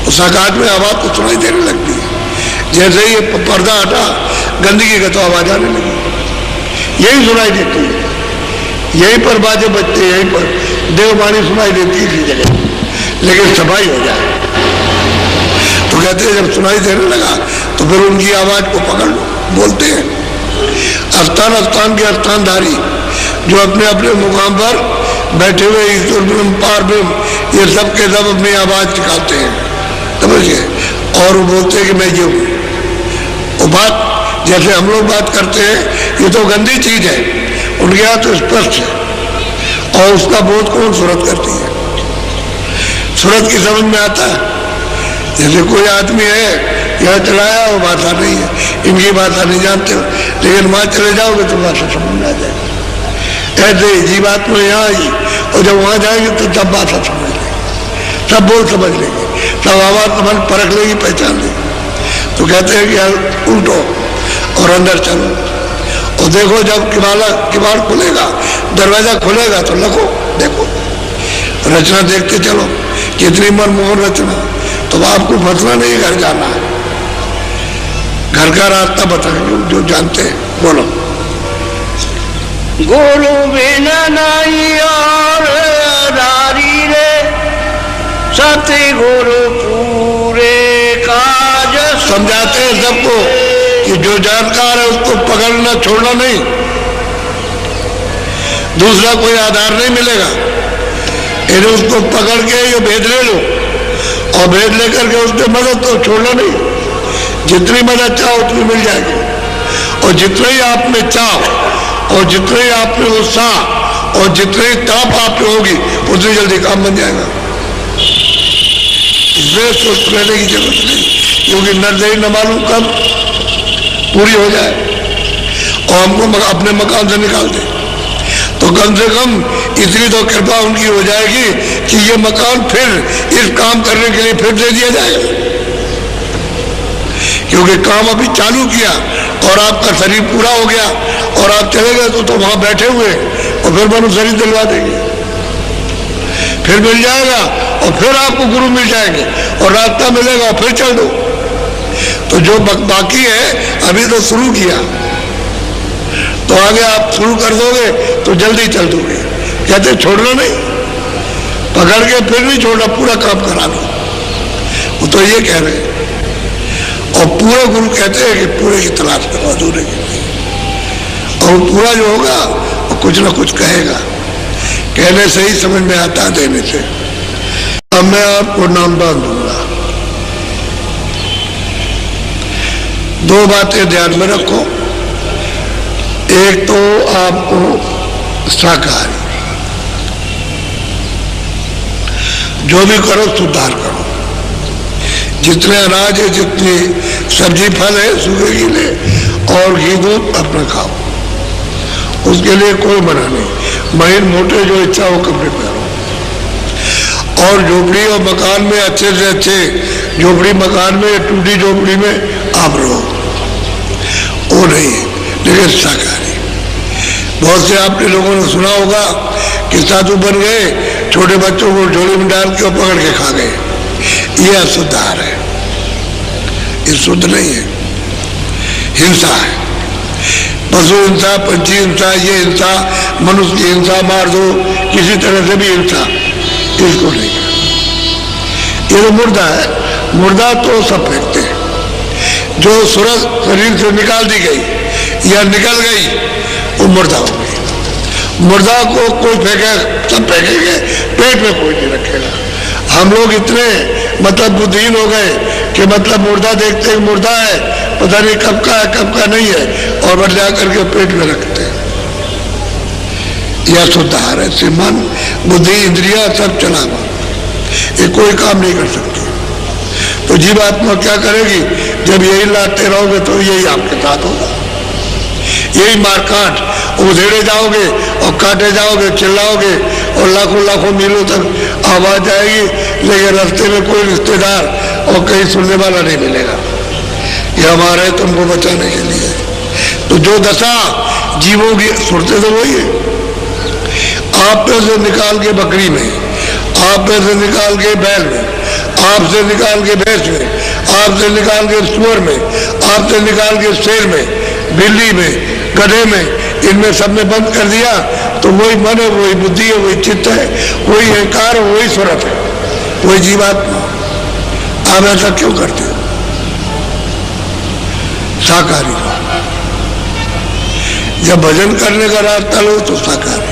उस आकाश में आवाज तो सुनाई देने लगती है। जैसे ही पर्दा हटा गंदगी का तो आवाज आने लगी, यही सुनाई देती है। यहीं पर बाजे बजते, यहीं पर देववाणी सुनाई देती है इसी जगह, लेकिन सफाई हो जाए। तो कहते हैं जब सुनाई देने लगा तो फिर उनकी आवाज को पकड़ लो। बोलते हैं स्थान स्थान के स्थानधारी जो अपने अपने मुकाम पर बैठे हुए ईश्वर ब्रह्म पार ब्रह्म, ये सब के सब अपनी आवाज निकालते हैं, समझिए, और वो बोलते हैं कि मैं ये हूँ। वो बात जैसे हम लोग बात करते हैं, ये तो गंदी चीज है, उनके यहाँ तो स्पष्ट है। और उसका बोध कौन सूरत करती है? सूरत की समझ में आता है। जैसे कोई आदमी है यहाँ चलाया, वो भाषा नहीं है, इनकी भाषा नहीं जानते हो, लेकिन वहां चले जाओगे तो भाषा समझ में आ जाएगी। ऐसे जीवात्मा यहाँ आई और जब वहां जाएंगे तो तब भाषा समझ लेगी, सब बोल समझ लेगी, सब आवाज समझ परख लेगी, पहचान लेगी। तो कहते हैं कि यार उल्टो और अंदर चलो और देखो, जब किवाड़ खुलेगा, दरवाजा खुलेगा तो लगो, देखो रचना देखते चलो, कितनी मनमोहन रचना। तो आपको फंसना नहीं, घर जाना है, घर का रास्ता बताएंगे जो जानते हैं। बोलो। गुरु बिना नहीं और दारी रे, सत्य गुरु पूरे काज। समझाते हैं सबको कि जो जानकार है उसको पकड़ना छोड़ना नहीं, दूसरा कोई आधार नहीं मिलेगा, इन्हें उसको पकड़ के ये भेद ले लो और भेद लेकर के उसके मदद तो छोड़ना नहीं। जितनी मदद चाहो उतनी मिल जाएगी, और जितना ही आप में चाह और जितना ही आप में उत्साह और जितनी ताप आप में होगी उतनी जल्दी काम बन जाएगा। इसमें सोच रहने की जरूरत नहीं, क्योंकि नजर न मालूम कब पूरी हो जाए और हमको अपने मकान से निकाल दे। तो कम से कम इतनी तो कृपा उनकी हो जाएगी कि ये मकान फिर इस काम करने के लिए फिर दे दिया जाएगा, क्योंकि काम अभी चालू किया और आपका शरीर पूरा हो गया और आप चले गए तो वहां बैठे हुए और फिर मनु शरीर दिलवा देंगे, फिर मिल जाएगा और फिर आपको गुरु मिल जाएंगे और रास्ता मिलेगा और फिर चल दो। तो जो बाकी है अभी तो शुरू किया, तो आगे आप शुरू कर दोगे तो जल्दी चल दोगे। कहते छोड़ना नहीं, पकड़ के फिर नहीं छोड़ना, पूरा काम करा दो। वो तो ये कह रहे हैं। और पूरे गुरु कहते हैं कि पूरे की तलाश करो, अधूरे की नहीं। और पूरा जो होगा वो कुछ ना कुछ कहेगा, कहने से ही समझ में आता, देने से। अब मैं आपको नाम बांध दूंगा। दो बातें ध्यान में रखो। एक तो आपको शाकाहारी जो भी करो सुधार करो, जितने अनाज है, जितनी सब्जी फल है सूखे गीले और घी दूध अपना खाओ, उसके लिए कोई मना नहीं। महीन मोटे जो इच्छा हो कपड़े पहनो, और झोपड़ी और मकान में अच्छे से अच्छे झोपड़ी मकान में, टूटी झोपड़ी में आप रहो, वो नहीं, लेकिन शाकाहारी। बहुत से आपने लोगों ने सुना होगा कि साधु बन गए, छोटे बच्चों को झोली में डाल के और पकड़ के खा गए, ये अशुद्ध आहार है, ये शुद्ध नहीं है, हिंसा है। पशु हिंसा, पंछी हिंसा, ये हिंसा, मनुष्य की हिंसा, मार दो, किसी तरह से भी हिंसा, इसको नहीं। ये तो मुर्दा है, मुर्दा तो सब फेंकते हैं। जो सूरज शरीर से निकाल दी गई या निकल गई वो मुर्दा हो गई। मुर्दा को कोई फेंके, सब फेंकेंगे, पेट में कोई नहीं रखेगा। हम लोग इतने मतलब बुद्धिहीन हो गए कि मतलब मुर्दा देखते हैं, मुर्दा है, पता नहीं कब का है कब का नहीं है, और बदला करके पेट में रखते हैं। यह शुद्ध आहार है, से मन बुद्धि इंद्रिया सब चला हुआ, ये कोई काम नहीं कर सकती। तो जीवात्मा क्या करेगी? जब यही लाते रहोगे तो यही आपके साथ होगा, यही मारकाट, उधेड़े जाओगे और काटे जाओगे, चिल्लाओगे और लाखों लाखों मीलों तक आवाज आएगी, लेकिन रास्ते में कोई रिश्तेदार और कहीं सुनने वाला नहीं मिलेगा। ये हमारा है तुमको बचाने के लिए। तो जो दशा जीवों की सुनते तो वही है, आप में से निकाल के बकरी में, आप में से निकाल के बैल में, आप से निकाल के भैंस में, आप से निकाल के सुअर में, आप से निकाल के शेर में, बिल्ली में, गधे में, इनमें सब में बंद कर दिया तो वही मन है, वही बुद्धि है, वही चित्त है, वही अहंकार है, वही स्वरत है, वही जीवात्मा। आप ऐसा क्यों करते हो? साकारी हो। जब भजन करने का रास्ता लो तो साकारी,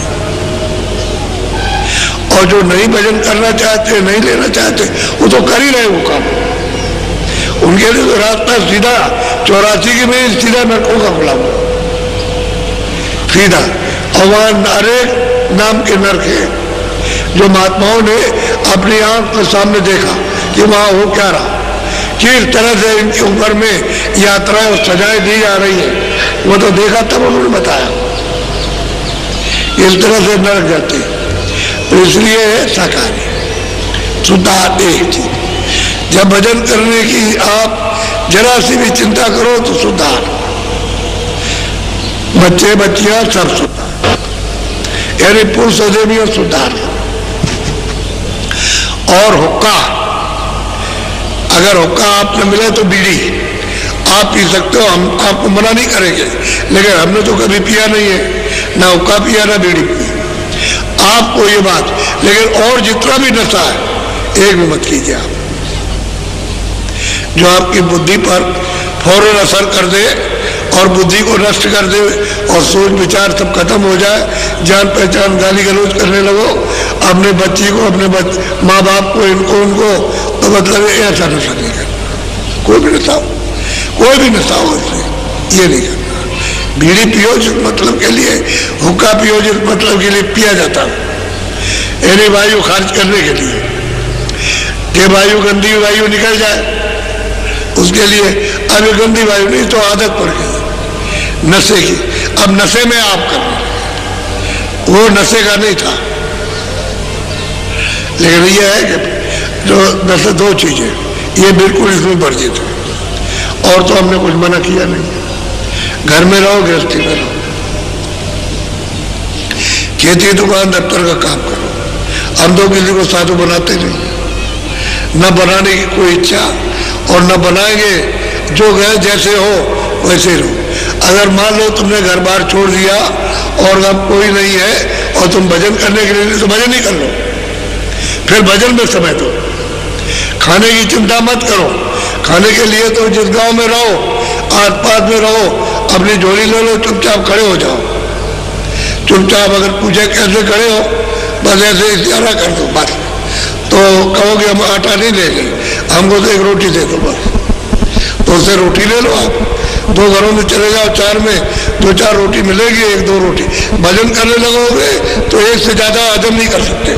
और जो नहीं भजन करना चाहते, नहीं लेना चाहते, वो तो कर ही रहे वो काम। उनके लिए तो रास्ता सीधा 84 की में सीधा नरकों का खुला हुआ सीधा। और वहां अनेक नाम के नरक है जो महात्माओं ने अपनी आंख के सामने देखा कि वहां हो क्या रहा, किस तरह से इनके ऊपर में यात्राएं और सजाएं दी जा रही है, वो तो देखा तब उन्होंने बताया। इस तरह से नरक जाते, तो इसलिए साकारी शुद्धात्मा एक चीज। जब भजन करने की आप जरा सी भी चिंता करो तो शुद्धात्मा, बच्चे बच्चियां सब शुद्धात्मा, यानी पुरुष अदेवी और शुद्धात्मा। और हुक्का, अगर हुक्का आप न मिले तो बीड़ी आप पी सकते हो, हम आपको मना नहीं करेंगे, लेकिन हमने तो कभी पिया नहीं है, ना हुक्का पिया ना बीड़ी पिया, आपको ये बात। लेकिन और जितना भी नशा है एक भी मत कीजिए आप, जो आपकी बुद्धि पर फौरन असर कर दे और बुद्धि को नष्ट कर दे और सोच विचार सब खत्म हो जाए, जान पहचान गाली गलौज करने लगो अपने बच्ची को, अपने माँ बाप को, इनको उनको, तो मतलब ऐसा नशा नहीं करना। कोई भी नशा हो, कोई भी नशा हो, इसलिए ये नहीं करना। बीड़ी पियो जिस मतलब के लिए, हुक्का पियो जिस मतलब के लिए पिया जाता है, यानी वायु खारिज करने के लिए, कि वायु गंदी वायु निकल जाए उसके लिए। अभी गंदी वायु नहीं तो आदत पड़ गई नशे की, अब नशे में आप कर, वो नशे का नहीं था। लेकिन ये है कि जो नशे दो चीजें, ये बिल्कुल इसमें वर्जित है, और तो हमने कुछ मना किया नहीं। घर में रहो, गृहस्थी में रहो, खेती दुकान दफ्तर का काम करो। हम तो किसी को साधु बनाते नहीं, न बनाने की कोई इच्छा, और न बनाएंगे। जो गए जैसे हो वैसे रहो। अगर मान लो तुमने घर बार छोड़ दिया और अब कोई नहीं है और तुम भजन करने के लिए, तो भजन ही कर लो, फिर भजन में समय दो। खाने की चिंता मत करो, खाने के लिए तो जिस गांव में रहो, आस पास में रहो, अपनी झोली ले लो, चुपचाप खड़े हो जाओ। चुपचाप अगर पूछे कैसे खड़े हो, बस ऐसे इशारा कर दो, बस तो कहोगे हम आटा नहीं ले गए, हमको तो एक रोटी दे दो बस, तो उससे रोटी ले लो। आप 2 घरों में चले जाओ, 4 में 2-4 रोटी मिलेगी, 1-2 रोटी। भजन करने लगोगे तो एक से ज्यादा हजम नहीं कर सकते।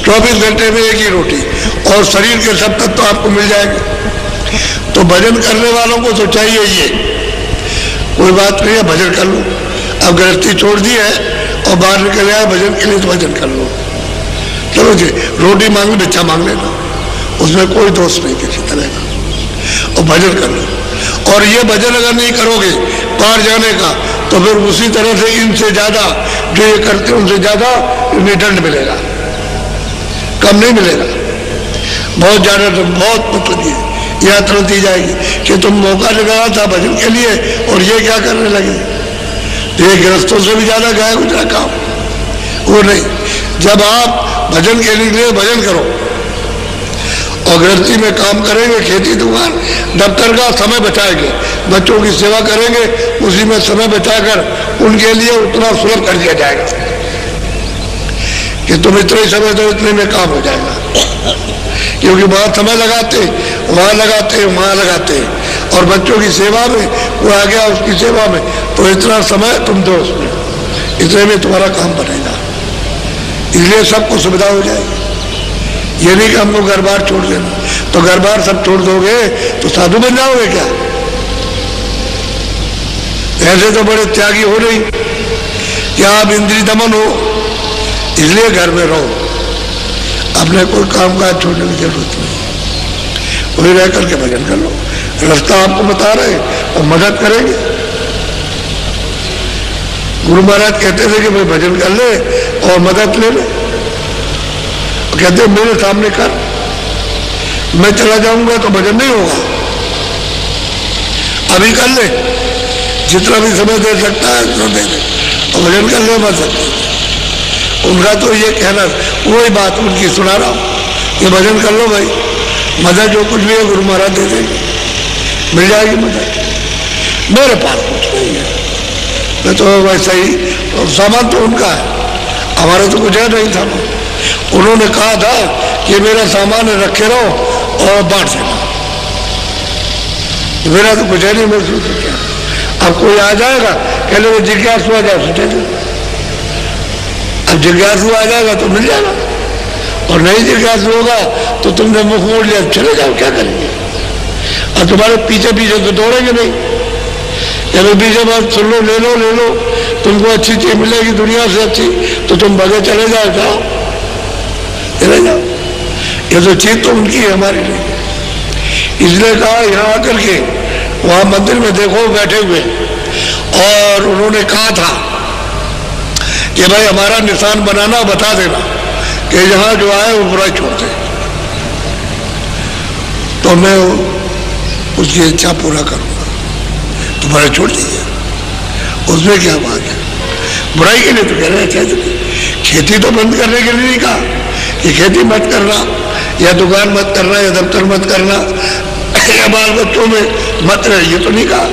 24 घंटे में एक ही रोटी, और शरीर के सब तत्व तो आपको मिल जाएंगे। तो भजन करने वालों को तो चाहिए ये, कोई बात नहीं है, भजन कर लो। अब गृहस्थी छोड़ दी है और बाहर निकल आए भजन के लिए, तो भजन कर लो। चलो जी, रोटी मांग लो, भिक्षा मांग लेना, उसमें कोई दोष नहीं किसी तरह का, और भजन कर लो। और ये भजन अगर नहीं करोगे पार जाने का, तो फिर उसी तरह से इनसे ज्यादा जो ये करते हैं उनसे ज्यादा इन्हें दंड मिलेगा, कम नहीं मिलेगा, बहुत ज्यादा, बहुत मतलब ये यात्रा दी जाएगी कि तुम मौका लगाया था भजन के लिए और ये क्या करने लगे। ये गृहस्थों से भी ज्यादा गाय गुजरा काम, वो नहीं। जब आप भजन के लिए भजन करो और गृहस्थी में काम करेंगे, खेती दुकान दफ्तर का समय बचाएंगे, बच्चों की सेवा करेंगे, उसी में समय बचाकर उनके लिए उतना सुलभ कर दिया जाएगा कि तुम इतने समय दो, इतने में काम हो जाएगा। क्योंकि वहां समय लगाते, वहां लगाते, वहां लगाते, और बच्चों की सेवा में वो आ गया, उसकी सेवा में, तो इतना समय तुम दो उसमें, इतने में तुम्हारा काम बनेगा। इसलिए सबको सुविधा हो जाएगी। ये नहीं कि हमको घर बार छोड़ देना, तो घर बार सब छोड़ दोगे तो साधु बन जाओगे क्या? ऐसे तो बड़े त्यागी हो नहीं कि आप इंद्रिय दमन हो, इसलिए घर में रहो, अपने कोई काम काज छोड़ने की जरूरत नहीं, वही रह करके भजन कर लो। रास्ता आपको बता रहे और मदद करेंगे। गुरु महाराज कहते थे कि भाई भजन कर ले और मदद ले ले, कहते मेरे सामने कर, मैं चला जाऊंगा तो भजन नहीं होगा, अभी कर ले, जितना भी समय दे सकता है उतना दे दे, और भजन कर ले मत सकते। उनका तो ये कहना, वही बात उनकी सुना रहा हूँ कि भजन कर लो भाई, मदद जो कुछ भी है गुरु महाराज दे देंगे, मिल जाएगी मदद। मेरे पास कुछ नहीं है, मैं तो वैसा ही, तो सामान तो उनका है, हमारा तो कुछ है नहीं सामान। उन्होंने कहा था कि मेरा सामान रखे रहो और बांट देना, मेरा तो कुछ है नहीं, मैं सोच क्या। अब कोई आ जाएगा कह लो जिज्ञासु आ जाए सोचे थे, अब जिज्ञासु आ जाएगा तो मिल जाएगा, और नहीं जिज्ञासु होगा तो तुमने मुख मोड़ लिया, चले जाओ, क्या करेंगे। और तुम्हारे पीछे पीछे तो दौड़ेंगे नहीं, चलो पीछे बात सुन लो, ले लो ले लो, तुमको अच्छी चीज मिलेगी दुनिया से अच्छी, तो तुम भगे चले जाओ, जाओ चले जाओ। ये तो चीज तो उनकी है, हमारी नहीं। इसलिए कहा यहाँ आकर के वहां मंदिर में देखो बैठे हुए, और उन्होंने कहा था कि भाई हमारा निशान बनाना, बता देना कि जहां जो आए वो बुराई छोड़ दे, तो मैं उसकी इच्छा पूरा करूंगा, तो बुराई छोड़ दीजिए, उसमें क्या बात है। बुराई के लिए तो कह रहे हैं, खेती तो बंद करने के लिए नहीं कहा कि खेती मत करना, या दुकान मत करना, या दफ्तर मत करना, या बाल बच्चों में मत रहे, ये तो नहीं कहा।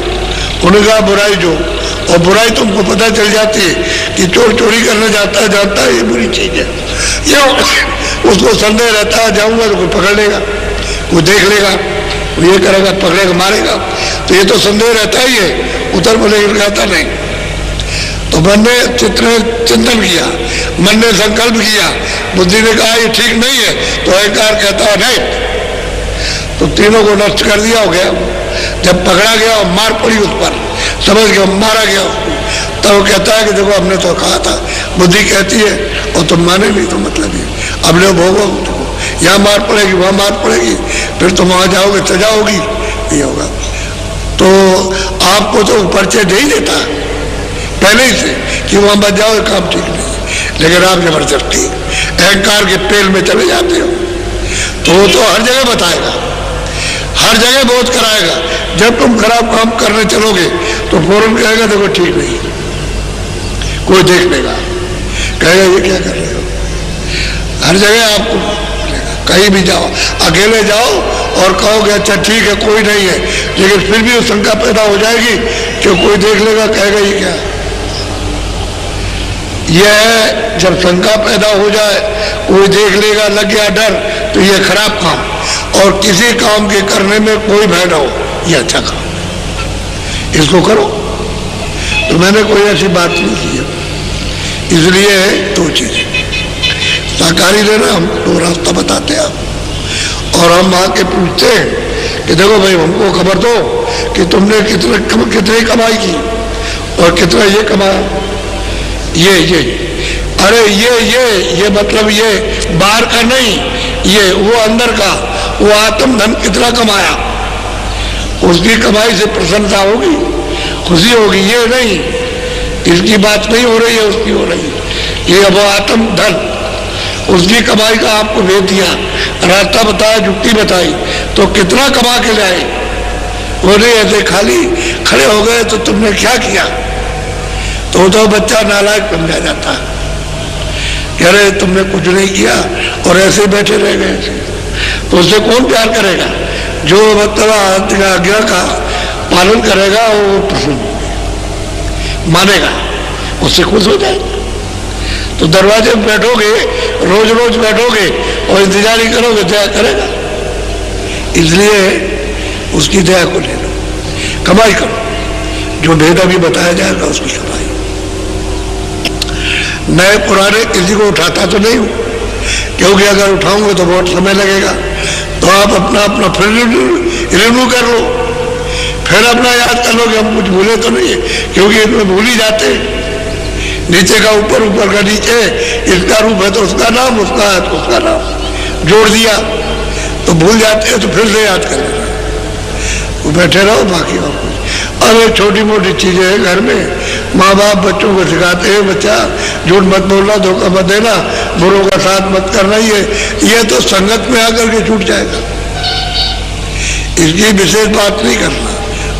उन्होंने कहा बुराई जो, और बुराई तुमको पता चल जाती है कि चोर चोरी करने जाता है, जानता है ये बुरी चीज है, या उसको संदेह रहता है जाऊंगा तो कोई पकड़ लेगा, कोई देख लेगा, ये करेगा, पकड़ेगा, मारेगा, तो ये तो संदेह रहता ही है, उधर बोले कहता नहीं। तो मन ने चिंतन किया, मन ने संकल्प किया, बुद्धि ने कहा ये ठीक नहीं है, तो अहंकार कहता है नहीं, तो तीनों को नष्ट कर दिया, हो गया। जब पकड़ा गया और मार पड़ी उस पर, समझ गया मारा गया उसको, तब वो कहता है कि देखो हमने तो कहा था, बुद्धि कहती है और तुम माने नहीं, तो मतलब ये अब ले भोगो, यहाँ मार पड़ेगी, वहाँ मार पड़ेगी, फिर तुम वहाँ जाओगे, सजा होगी, ये होगा। तो आपको तो परिचय दे ही देता है पहले ही से कि वहाँ बच जाओ, काम ठीक नहीं, लेकिन आप जबरदस्ती अहंकार के पेल में चले जाते हो, तो वो तो हर जगह बताएगा, हर जगह बोझ कराएगा। जब तुम खराब काम करने चलोगे तो फौरन कहेगा देखो ठीक नहीं, कोई देख लेगा, कहेगा ये क्या कर रहे हो। हर जगह आपको कहीं भी जाओ, अकेले जाओ और कहोगे अच्छा ठीक है कोई नहीं है, लेकिन फिर भी वो शंका पैदा हो जाएगी कि कोई देख लेगा, कहेगा ये क्या है। यह जब शंका पैदा हो जाए, कोई देख लेगा, लग गया डर, तो यह खराब काम, और किसी काम के करने में कोई भय न हो, यह अच्छा काम, इसको करो। तो मैंने कोई ऐसी बात नहीं की है, इसलिए दो चीजें साकारी देना, हम दो रास्ता बताते हैं, और हम आके पूछते हैं कि देखो भाई हमको खबर दो कि तुमने कितनी कमाई की और कितना ये कमाया, ये अरे ये मतलब ये बाहर का नहीं, ये वो अंदर का, वो आत्म धन कितना कमाया, उसकी कमाई से प्रसन्नता होगी, खुशी होगी, ये नहीं, इसकी बात नहीं हो रही है, उसकी हो रही है, ये वो आत्म धन, उसकी कमाई का आपको भेज दिया, रास्ता बताया, जुक्ति बताई, तो कितना कमा के लाए, वो नहीं ऐसे खाली खड़े हो गए तो तुमने क्या किया, तो बच्चा नालायक समझा जाता है, कह रहे तुमने कुछ नहीं किया और ऐसे बैठे रह गए, तो उससे कौन प्यार करेगा। जो मतलब आज्ञा का पालन करेगा वो प्रसन्न मानेगा, उससे खुश हो जाएगा। तो दरवाजे में बैठोगे, रोज रोज बैठोगे और इंतजार ही करोगे, दया करेगा। इसलिए उसकी दया को ले लो, कमाई करो, जो भेद अभी बताया जाएगा उसकी कमाई। नए पुराने किसी को उठाता तो नहीं हूं, क्योंकि अगर उठाऊंगे तो बहुत समय लगेगा, तो आप अपना अपना फिर रिन्यू कर लो, फिर अपना याद कर लो कि हम कुछ भूले तो नहीं है, क्योंकि इसमें भूल ही जाते हैं। नीचे का ऊपर, ऊपर का नीचे, इसका रूप है तो उसका नाम, उसका है तो उसका नाम जोड़ दिया तो भूल जाते हैं, तो फिर से याद कर लेना, वो बैठे रहो, बाकी और कुछ। और एक छोटी मोटी चीजें हैं घर में, माँ बाप बच्चों को सिखाते हैं, बच्चा झूठ मत बोलना, धोखा मत देना, बुरों का साथ मत करना, ये तो संगत में आकर के छूट जाएगा। इसकी विशेष बात नहीं करना,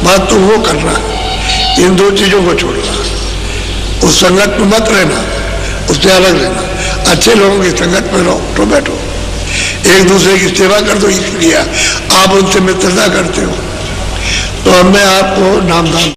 बात तो वो करना, इन दो चीजों को छोड़ना। उस संगत में मत रहना, उससे अलग रहना। अच्छे लोगों की संगत में रहो तो बैठो, एक दूसरे की सेवा कर दो, इसलिए आप उनसे मित्रता करते हो। तो अब मैं आपको नामदान